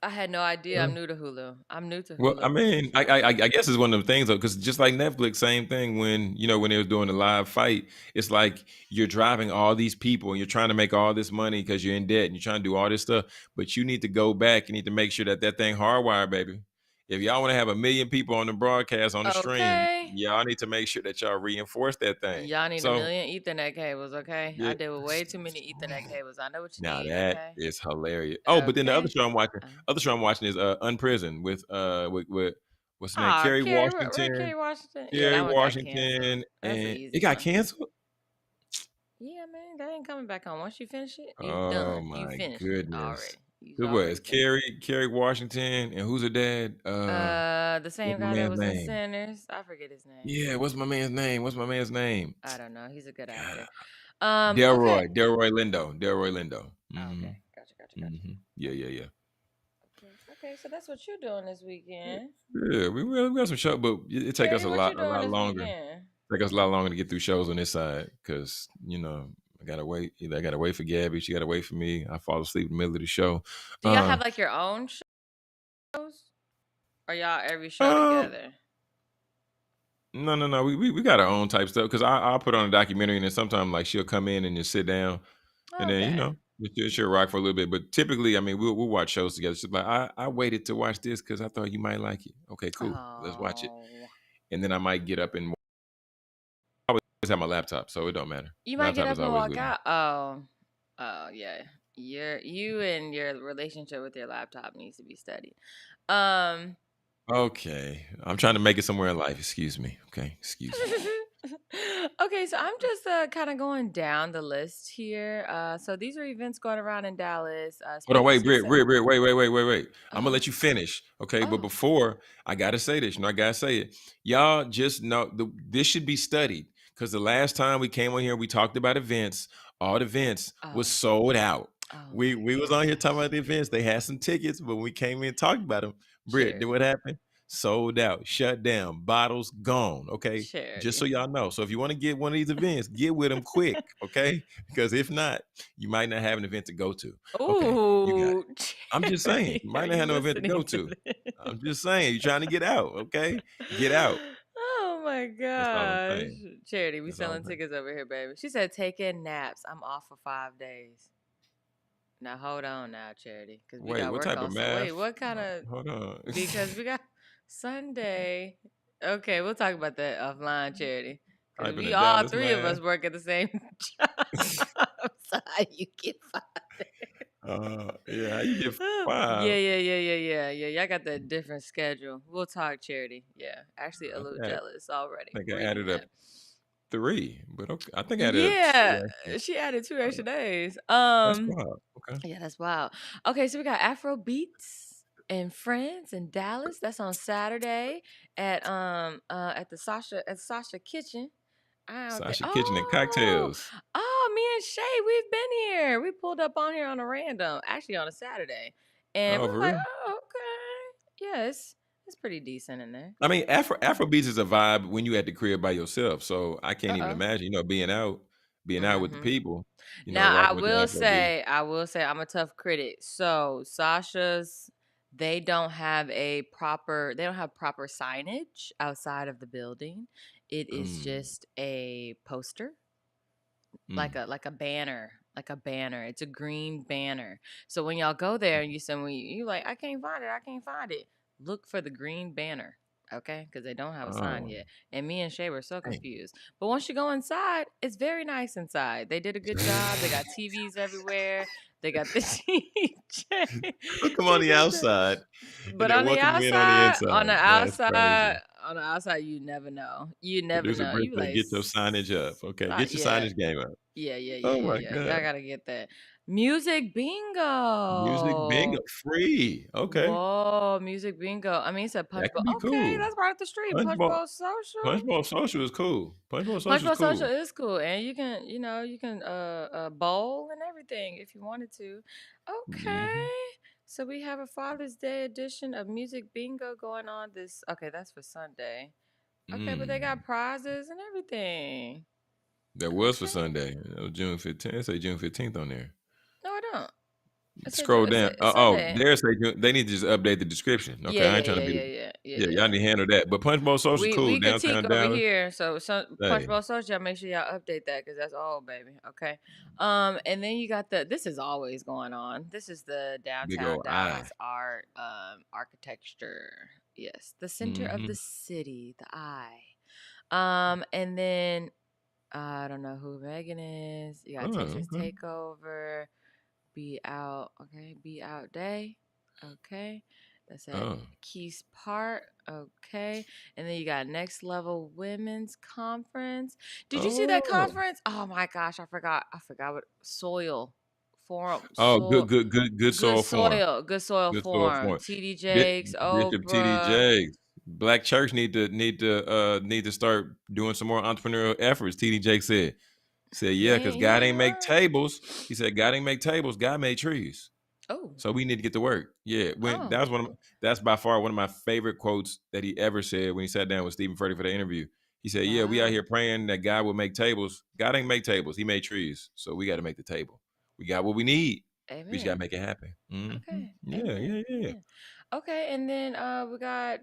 I had no idea. I'm new to Hulu. I'm new to Well, I Hulu. mean, I guess it's one of them things though, because just like Netflix, same thing when when they was doing the live fight, it's like you're driving all these people and you're trying to make all this money because you're in debt and you're trying to do all this stuff, but you need to go back. You need to make sure that that thing hardwired, baby. If y'all want to have 1 million people on the broadcast on the stream, Okay. y'all need to make sure that y'all reinforce that thing. Y'all need a So million Ethernet cables, okay? I yeah, deal with way too many Ethernet cables. I know what you now need, that okay? is hilarious. Oh, but then the other Okay. show I'm watching, Uh, is Unprisoned with what's the name? Aw, Kerry Kerry Washington. Washington. Yeah, Kerry that one got canceled. Washington, That's an and it easy got one. canceled? Yeah, man, that ain't coming back on. Once you finish it, you Oh done. You my finished it goodness. already. You Who was already finished it. Kerry Washington, and who's her dad? The What's same my guy that man's was in name? Sinners. I forget his name. Yeah, what's my man's name? What's my man's name? I don't know. He's a good God, actor. Okay. Delroy Lindo. Delroy Lindo. Oh, Mm-hmm. okay. Gotcha. Mm-hmm. Yeah, yeah, yeah. Okay, so that's what you're doing this weekend. Yeah, we got some show, but it take us Charity, what you a doing lot this longer. weekend? Take us a lot longer to get through shows on this side because I gotta wait. Either I gotta wait for Gabby, she gotta wait for me. I fall asleep in the middle of the show. Do y'all have Um, like your own shows? Or y'all every show um, together? no, no, no. We got our own type stuff because I'll put on a documentary and then sometimes like she'll come in and just sit down and then Okay. she'll rock for a little bit. But typically, I mean, we'll watch shows together. She's like, I waited to watch this because I thought you might like it. Okay, cool. Let's watch it. Oh. And then I might get up and I always have my laptop, so it don't matter. You might get Laptop up is and always walk with me. out. Oh. Oh yeah. You and your relationship with your laptop needs to be studied. Um Okay. I'm trying to make it somewhere in life. Excuse me. Okay. Excuse me. Okay, so I'm just kind of going down the list here. So these are events going around in Dallas. Hold on, Speaking wait, Britt, success. Britt, Britt, wait. I'm gonna Oh, let you finish, okay? But oh, before I gotta say this, I gotta say it. Y'all just know this should be studied because the last time we came on here, we talked about events. All the events was oh, sold out. oh We my we was on here talking gosh. about the events. They had some tickets, but when we came in and talked about them, Britt, did Charity. what happened? sold out, shut down, bottles gone. Okay, just so Charity. y'all know. So if you want to get one of these events, get with them quick. Okay, because if not, you might not have an event to go to. Okay, you got it. Ooh, I'm just saying, Charity, you are might not you have no event to listening go to to. this? I'm just saying, you're trying to get out. Okay, get out. Oh my That's all I'm gosh. saying. Charity, we That's all I'm selling saying. tickets over here, baby. She said take in naps. I'm off for 5 days. Now hold on now, Charity. Cause we Wait, got what work type on of so wait, math? what kind of Hold on. because we got Sunday. Okay, we'll talk about that offline, Charity. Cause Typing we the all Dallas three of math. us work at the same job. So how you get 5 days? Yeah, you get Yeah, 5. yeah, yeah, yeah, yeah, yeah. Y'all got that different schedule. We'll talk, Charity. Yeah, actually a little Okay, jealous already. I think I Reading added up that. 3, but okay. I think I added up 2 Yeah, actually. she added 2 extra days. That's wild. Okay. Yeah, that's wild. Okay, so we got Afro Beats and Friends in Dallas. That's on Saturday at the Sasha Kitchen. Out there. Sasha Kitchen and Cocktails. Me and Shay, we've been here. We pulled up on here on a random, actually on a Saturday. And we Oh, were for like, real? oh, okay. Yeah, it's pretty decent in there. I mean, Afrobeats is a vibe when you at the crib by yourself. So I can't even Uh-oh. imagine, being out with the Mm-hmm. people, Now rocking with the Afrobeat. I will say I'm a tough critic. So Sasha's they don't have proper signage outside of the building. It is Mm, just a poster, mm. like a banner, like a banner. It's a green banner. So when y'all go there and you like, I can't find it, I can't find it. Look for the green banner. Okay, because they don't have a sign Oh, yet. And me and Shay were so dang. confused. But once you go inside, it's very nice inside. They did a good job. They got TVs everywhere. They got the DJ. Cook them on They the got the outside, and but then welcome them in on the inside. on the outside, you never know. You never Producer know. Britt You said, like, "Get your signage up." Okay, get your yeah, signage game up. yeah, yeah, yeah, Oh yeah, my yeah. Y'all god. gotta get that. Music Music bingo, bingo. free. Okay, Whoa, music bingo. I mean, it said Punch that Bowl. could be Okay, cool. that's right up the street. Punch Punch Bowl Bowl Social. Punch Bowl Social is cool. Punch Bowl Punch Social is Bowl Social cool. is cool, and you can bowl and everything if you wanted to. Mhm. Okay, so we have a Father's Day edition of Music Bingo going on this. Okay, that's for Sunday. Okay, but they Mm. got prizes and everything. That was for Okay, Sunday. That was June 15th. It say June 15th on there. no, I don't. Scroll down. It's Sunday. There say they need to just update the description. Okay, Yeah, I yeah, ain't trying to yeah, be. yeah, yeah, yeah, Yeah, y'all yeah. need to handle that. But Punch Bowl Social cool. We critique Downtown over Dallas. here, so some Punch Hey, Bowl Social. Make sure y'all update that because that's all, baby. Okay. And then you got this is always going on. This is the big downtown old I. Dallas art, architecture. Yes, the center of the Mm-hmm. city, the eye. And then I don't know who Megan is. You got Oh, Texas okay. Takeover. Be out. Okay, be out day. Okay. That's at Oh, Keys Park. Okay. And then you got Next Level Women's Conference. Did you see that oh, conference? Oh my gosh, I forgot. I forgot what soil forum. oh. Soil Good soul form. good soil Good soul forum. form. TD Bi- Jakes, Bishop T.D. Oprah. Jakes. Black Church need to start doing some more entrepreneurial efforts. T.D. Jakes said yeah, because He God ain't ain't make lying. tables. He said God ain't make tables. God made trees. Oh. So we need to get to work. Yeah, Oh. that's by far one of my favorite quotes that he ever said when he sat down with Stephen Furtick for the interview. He said, "Yeah, we out Wow. here praying that God will make tables. God ain't make tables. He made trees. So we got to make the table. We got what we need. We just got to Amen. make it happen." Okay. Yeah, Amen. yeah, yeah. Amen. Okay, and then we got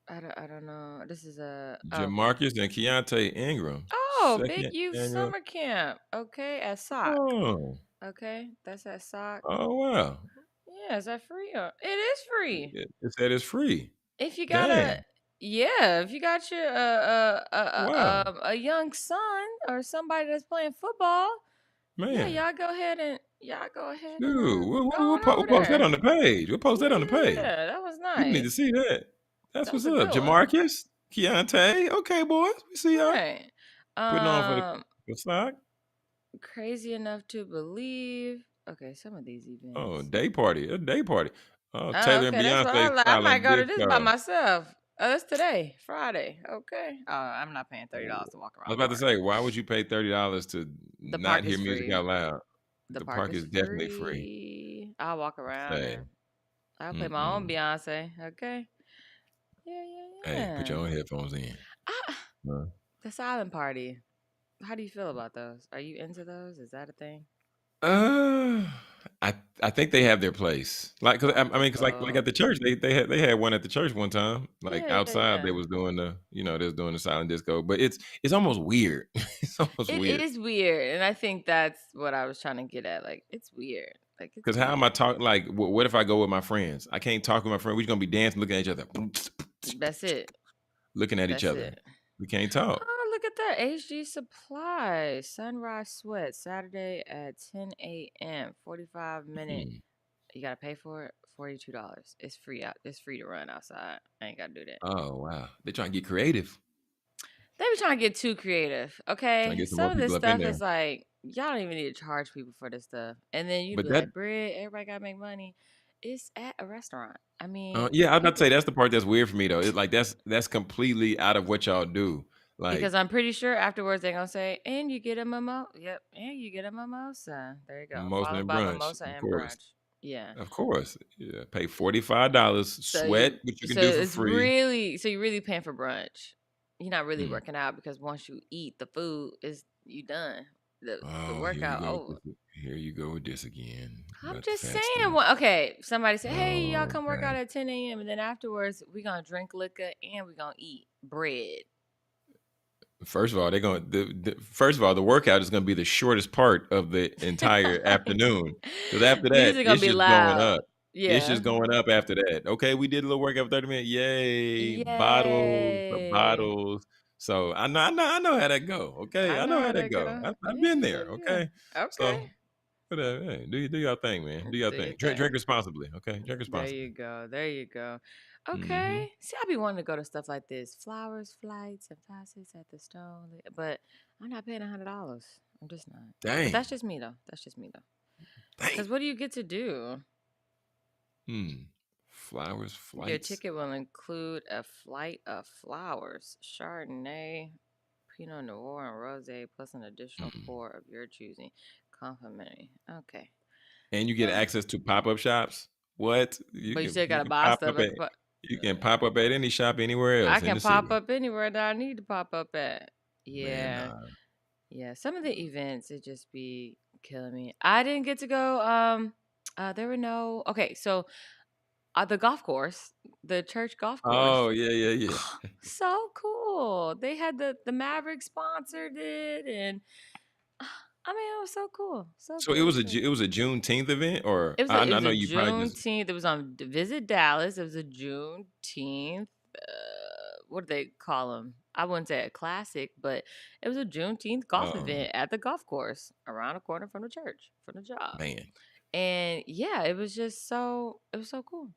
I don't know. This is a Jim okay. Marcus and Keontae Ingram, Oh, Big second Youth annual. Summer Camp. Okay, at SOC. Oh, Okay, that's at SOC. oh wow. Yeah, is that free? It is free. It said it's free. If you got Dang. if you got your Wow, a young son or somebody that's playing football, yeah, man. y'all go ahead and Dude, go we'll on over post that there. on the page. We'll post that on the page. Yeah, that was People need to nice. see that. That's That what's was a up. good one. Jamarcus, Keontae. Okay, boys. We see y'all Right. putting on for Um, the stock. crazy enough to believe. Okay, some of these Oh, events. day party. A day party. Oh, Oh, Taylor and okay, that's what I Beyonce was like. I might filing go to this by disco. myself. Oh, that's today, Friday. Okay. I'm not paying I $30 to walk was around the about to park. say, why would you pay $30 to The not park hear is music free. out loud? The The park park is is definitely free. free. I'll walk around Say, and I'll play my own mm-mm. Beyonce. Okay. Yeah, yeah, Hey, put yeah. your own headphones in. Ah, Huh? the silent party. How do you feel about those? Are you into those? Is that a thing? Uh, I I think they have their place. Like, 'cause I mean, 'cause like Oh, at the church, they had one at the church one time. Like yeah, yeah, outside, they yeah. was doing they was doing the silent disco, but it's almost weird. It's almost It weird. is weird, and I think that's what I was trying to get at. Like, it's weird. Like, it's 'Cause how am I weird. talking? Like, what if I go with my friends? I can't talk with my friend. We're just gonna be dancing, looking at each other, That's it. looking at each That's other. it. We can't talk. Oh, look at that. HG Supply. Sunrise Sweat. Saturday at 10 a.m. 45-minute. Hmm. You gotta pay for it. $42. It's free out. It's free to run outside. I ain't gotta do that. Oh wow, they trying to get creative, They be trying to get too creative. trying to Okay. get some more Some of this people up in stuff there. is like, y'all don't even need to charge people for this stuff. And then you'd But be that like, Britt, everybody gotta make money. It's at a restaurant. I mean, Yeah, I'm about to people say that's the part that's weird for me though. It's like that's completely out of what y'all do. Like because I'm pretty sure afterwards they're gonna say, and you get a mimosa. Yep, and you get a mimosa. There you go. mimosa Followed and by brunch, mimosa of and course, brunch. Yeah. of course. Yeah, pay $45, sweat, which you can So do for it's free. really so you're really paying for brunch. You're not really Mm. working out because once you eat the food, is you done. The Oh, here you workout go with over. this. Here you go with this again I'm about the just fat saying. stuff. Well, okay, somebody said, "Hey, y'all Oh, come work okay. out at 10 a.m. and then afterwards we gonna drink liquor and we gonna eat bread." First of all, they're going. First of all, the workout is going to be the shortest part of the entire afternoon because after that, Music gonna it's be just going loud. up. It's Yeah. just going up after that. Okay, we did a little workout for 30 minutes. Yay, bottles, the Yay. bottles. So I know how that go. Okay, I I know know how how that that go. go. I've Yeah, been yeah, there. yeah. Okay, Okay. so whatever. Hey, do your thing, man. Do your Do your thing. Drink thing. responsibly. Okay, drink There you responsibly. go. There you go. Mm-hmm. Okay. See, I be wanting to go to stuff like this. Flowers, flights, and facets at the stone. But I'm not paying $100. I'm just not. But Dang, that's just me though. That's just me though. dang. Cause what do you get to do? Hmm. Flowers, Your flights. ticket will include a flight of flowers, Chardonnay, Pinot Noir, and Rosé, plus an additional Mm. pour of your choosing. Complimentary. Okay. And you get access to pop-up shops. What? But you still You gotta can buy pop stuff up at at the you can pop up at any shop anywhere I else in can the pop city. up anywhere that I need to pop up at. Man, Yeah. nah. Yeah. Some of the events it just be killing me. I didn't get to go. There were no okay, so the golf course, the church golf Oh, course. yeah, yeah, yeah. So cool. They had the Maverick sponsored it and I mean it was so cool. So So cool. So it was a Juneteenth event, or it I was know a you probably just Juneteenth. It was on Visit Dallas. It was a Juneteenth. What do they call them? I wouldn't say a classic, but it was a Juneteenth golf oh, event at the golf course around the corner from the church, from the job. man. And yeah, it was just so it was so cool.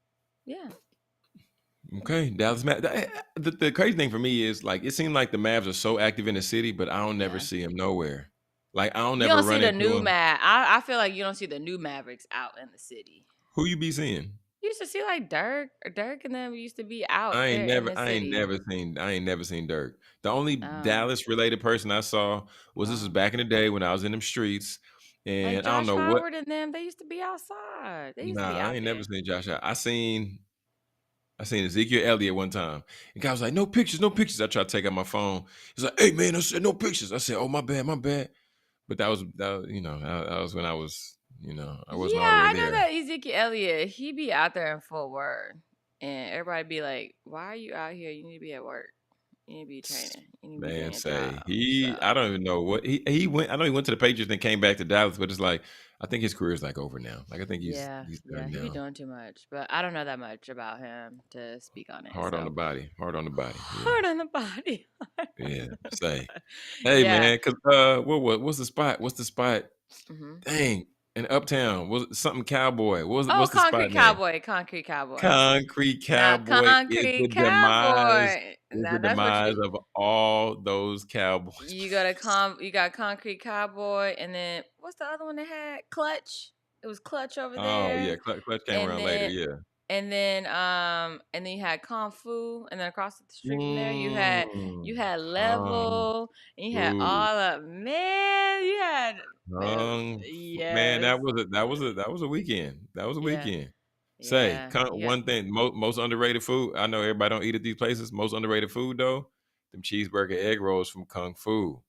Yeah. Okay, Dallas Mavs. The crazy thing for me is like it seemed like the Mavs are so active in the city, but I don't never Yeah. see them nowhere. Like I don't You never don't see run the into new them. I feel like you don't see the new Mavericks out in the city. Who you be seeing? You used to see like Dirk and them used to be out I ain't there in never the I ain't city. never seen I ain't never seen Dirk. The only Oh, Dallas related person I saw was this was oh. back in the day when I was in them streets, Like and I don't Josh know what. Howard and them, they used to be outside. They used to be Nah, I out ain't never there. seen Josh Allen. I seen Ezekiel Elliott one time. The guy was like, "No pictures, no pictures." I tried to take out my phone. He's like, "Hey man," I said, "No pictures." I said, "Oh my bad, my bad." But that was when I was I Yeah, wasn't all the way I know there. that Ezekiel Elliott, he be out there in Fort Worth. And everybody be like, why are you out here? You need to be at work. You need to be training. You need to be doing Man, your job. say So, I don't even know what he went. I know he went to the Patriots and came back to Dallas, but it's like I think his career is like over now. Like I think yeah, he's yeah, done he be now. doing too much. But I don't know that much about him to speak on it. Hard on the So, body. Hard on the body. Yeah. hard on the body. Yeah. Say. Hey Yeah. man, cause what's the spot? What's the spot? Hmm. Dang. In Uptown. Was it something cowboy? Oh, What's the spot Concrete name? Cowboy. Concrete Cowboy. Concrete Now, Cowboy Concrete Cowboy. is Now, the that's what demise you of all those cowboys. you got Concrete Cowboy, and then what's the other one they had? Clutch. It was Clutch over Oh there, yeah, Clutch came and around later, then yeah. and then you had Kung Fu, and then across the street from there you Mm, had kung Level, and you had fu, all of man. You had man, kung fu. Man, yes, that was a weekend. That was a yeah. weekend. Say, Yeah, you got one thing, most underrated food. I know everybody don't eat at these places. Most underrated food though, them cheeseburger egg rolls from Kung Fu.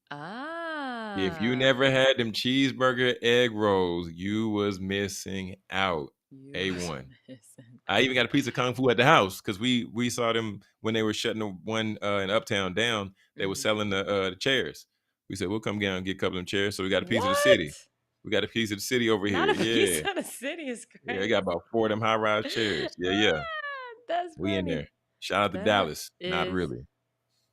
If you never ah. had them cheeseburger egg rolls, you was missing out. You was A1. missing I even got a piece of Kung Fu at the house because we saw them when they were shutting the one in Uptown down. They were Mhm. selling the chairs. We said we'll come down and get a couple of them chairs. So we got a piece of the city. What? We got a piece of the city over Not here. a piece Yeah, of the city is yeah. I crazy. got about 4 of them high rise chairs. Yeah, yeah. That's We in there. funny. Shout out to That Dallas. Not is. really,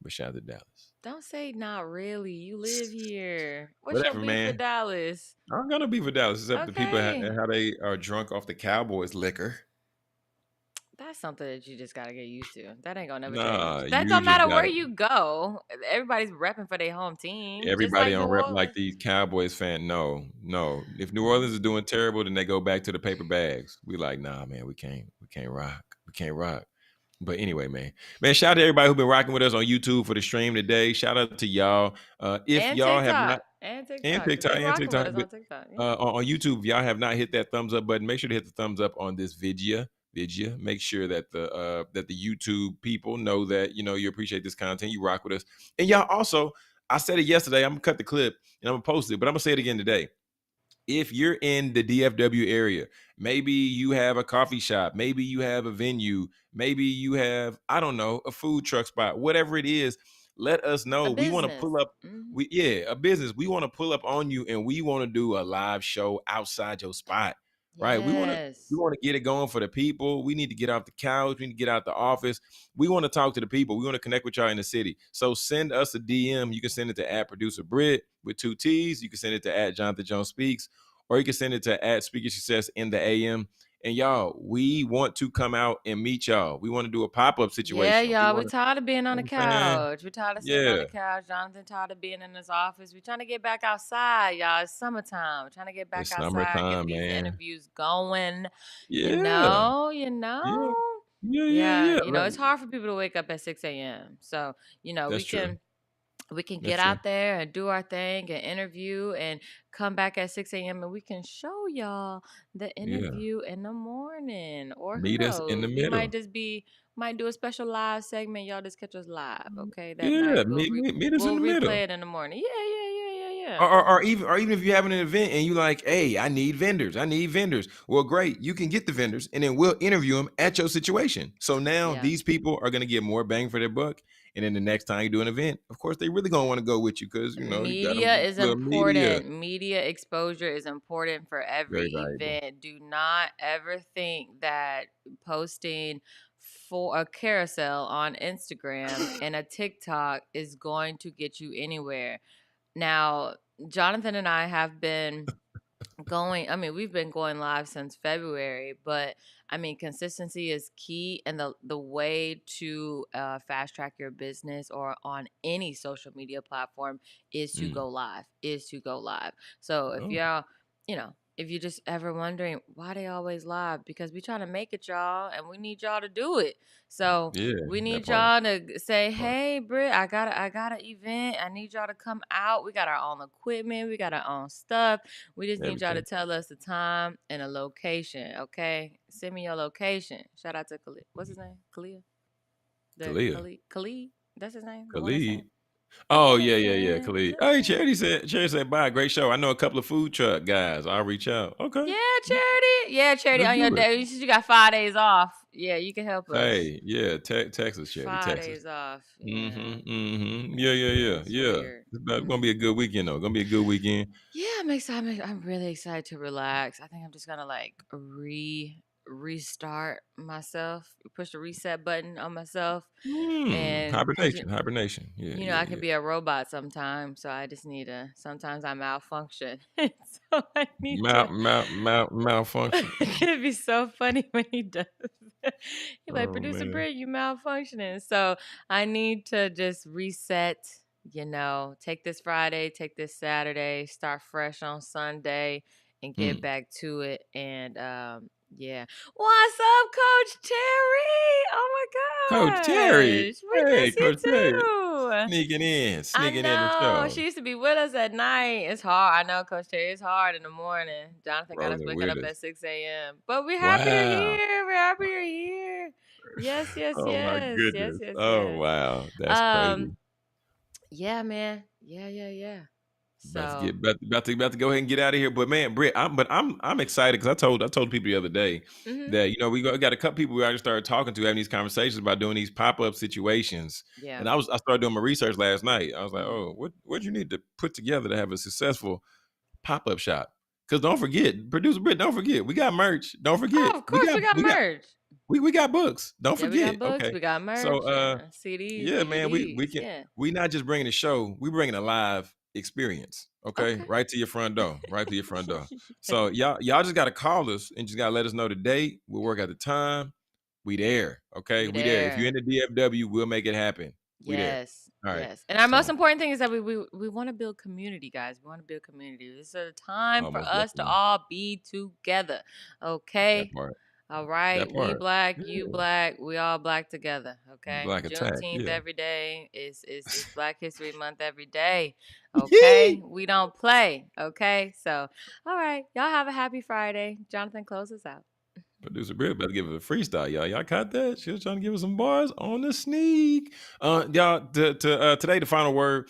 but shout out to Dallas. Don't say not really. You live here. What's your Whatever, beef with man. Dallas? I'm gonna be for Dallas, except the people Okay. how they are drunk off the Cowboys liquor. That's something that you just gotta get used to. That ain't gonna never change. Nah, That you don't just matter where gotta. you go. Everybody's repping for their home team, just Everybody like New don't rep like Orleans. these Cowboys fan. No, no. If New Orleans is Mm. doing terrible, then they go back to the paper bags. We like, nah, man, we can't rock. We can't rock. But anyway, man, shout out to everybody who been rocking with us on YouTube for the stream today. Shout out to y'all. If And y'all have TikTok. not, And and TikTok. Because TikTok, they and rocking with TikTok, us but on TikTok. Yeah. on YouTube, if y'all have not hit that thumbs up button, make sure to hit the thumbs up on this video. Make sure that the YouTube people know that you appreciate this content. You rock with us, and y'all also. I said it yesterday. I'm gonna cut the clip and I'm gonna post it, but I'm gonna say it again today. If you're in the DFW area, maybe you have a coffee shop, maybe you have a venue, maybe you have, I don't know, a food truck spot, whatever it is, let us A know. We want to business. pull up, Hmm. a business. We want to pull up on you and we want to do a live show outside your spot. Right? We Yes. want to get it going for the people. We need to get off the couch. We need to get out the office. We want to talk to the people. We want to connect with y'all in the city. So send us a DM. You can send it to @producer Britt with 2 T's. You can send it to @Jonathan Jones Speaks, or you can send it to @Speaker Success in the AM. And y'all, we want to come out and meet y'all. We want to do a pop-up Yeah, situation. We y'all. We want to, tired of being on you the know what I'm saying? couch. We tired of sitting on Yeah. the couch. Jonathan tired of being in his office. We trying to get back outside, y'all. It's summertime. We're trying to get back It's outside, get summertime, these man. interviews going. You Yeah. know, you Yeah. know. Yeah, yeah, Yeah, yeah. it's hard for people to wake up at 6 a.m. So, That's true. we can That's get true. out there and do our thing and interview and come back at 6 a.m. and we can show y'all the Yeah. interview in the morning. Or who Meet us in the knows? We middle. might do a special live segment. Y'all just catch us live, okay? That Yeah. night Meet us in we'll the middle. replay it in the morning. Yeah, yeah, yeah, yeah, Or, yeah. or, or even or even if you're having an event and you like, hey, I need vendors. I need vendors. Well, great. You can get the vendors and then we'll interview them at your situation. So now Yeah. these people are going to get more bang for their buck. And then the next time you do an event, of course, they really going to want to go with you because, you got Media them is little media. important. Media exposure is important for every Very valuable. event. Do not ever think that posting for a carousel on Instagram and a TikTok is going to get you anywhere. Now, Jonathan and I have been we've been going live since February, but consistency is key, and the way to fast track your business or on any social media platform is to Mm. go live. So if Oh, y'all, if you're just ever wondering why they always live, because we trying to make it, y'all, and we need y'all to do it. So yeah, we that need part. y'all to say, Part. "Hey, Britt, I got an event. I need y'all to come out. We got our own equipment. We got our own stuff. We just need y'all to Everything. tell us the time and a location, okay? Send me your location." Shout out to Khalid. What's his name? Kalia? The Kalia. Khalid? That's his name? The one that Khalid. sang? Oh, yeah, yeah, yeah. Innocence. Khalid. Hey, Charity said, bye. Great show. I know a couple of food truck guys. I'll reach out. Okay. Yeah, Charity. Yeah, Charity, Let's on your do it. day. You got 5 days off. Yeah, you can help us. Hey, yeah, Texas, Charity, 5 days Texas. off. Yeah. Mm-hmm. Mm-hmm. Yeah, yeah, yeah, That's yeah. weird. It's gonna be a good weekend though. Gonna be a good weekend. Yeah, I'm excited. I'm really excited to relax. I think I'm just gonna like restart myself, push the reset button on myself, and because Hibernation. Yeah, I yeah, can yeah. be a robot sometimes, so I just need to. Sometimes I malfunction, so I need to. Malfunction. It'd be so funny when he does. He's like, Oh "Producer man. Britt, you malfunctioning." So I need to just reset. Take this Friday, take this Saturday, start fresh on Sunday, and get Mm. back to it. And yeah, what's up, Coach Terry? Oh my Coach Terry. gosh, we Hey, miss you Coach Terry. I sneaking in the know. show, She used to be with us at night. It's hard. I know, Coach Terry. It's hard in the morning. Jonathan got us rolling waking with up us. at 6 a.m. But we're happy you're Wow. here. We're happy you're here. Yes, yes, Oh my yes, yes, goodness. yes, Oh yes. wow. That's crazy. Um, yeah, man. Yeah, yeah, yeah. About to So, get about to go ahead and get out of here. But man, Britt, I'm excited because I told people the other day hmm that we got a couple people we already started talking to having these conversations about doing these pop-up situations. yeah. And I started doing my research last night. I was like, hmm oh, what you need to put together to have a successful pop-up shop? Because don't forget, producer Britt, don't forget, we got merch. Don't forget, Oh, of course we got merch. we got books. Don't Yeah, we got forget. books. Okay. We got So merch. Yeah, CDs, yeah, man, DVDs. Yeah. we not just bringing a show, we bringing a live experience. Okay, Okay. right to your front door, right to your front door. So y'all just gotta call us and just gotta let us know the date. We'll work out the time. We there. Okay, We we there. If you're there. in the DFW, we'll make it happen. We there. Yes, All right. yes. And our most So important thing is that we want to build community, guys. We want to build community. This is a time for almost us to definitely all be together. that Okay. part. All That right. We part. black, you Yeah. black, we all black together. Okay. Black attack. Juneteenth Yeah. every day is Black History Month every day. Okay. Yee. We don't play. Okay. So all right. Y'all have a happy Friday. Jonathan, close us out. Producer Britt about to give it a freestyle, y'all. Y'all caught that? She was trying to give us some bars on the sneak. Y'all, today the final word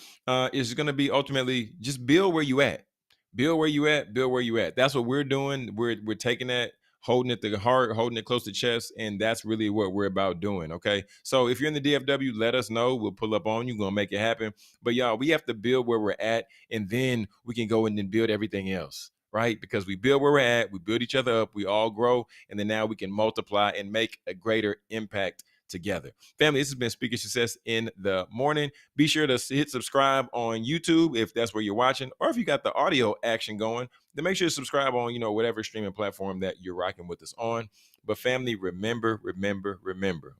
is going to be ultimately just build where you at. Build where you at. Build where you at. That's what we're doing. We're taking that, holding it to the heart, holding it close to chest, and that's really what we're about doing. Okay. So if you're in the DFW, let us know. We'll pull up on you. Gonna make it happen. But y'all, we have to build where we're at, and then we can go in and build everything else. Right? Because we build where we're at, we build each other up, we all grow, and then now we can multiply and make a greater impact together. Family, this has been Speaker Success in the Morning. Be sure to hit subscribe on YouTube if that's where you're watching, or if you got the audio action going, then make sure to subscribe on, whatever streaming platform that you're rocking with us on. But family, remember,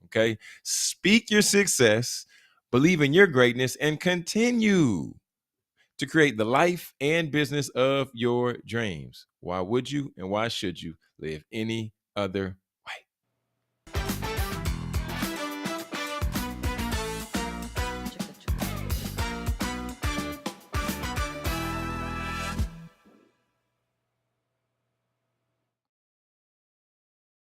okay? Speak your success, believe in your greatness, and continue to create the life and business of your dreams. Why would you and why should you live any other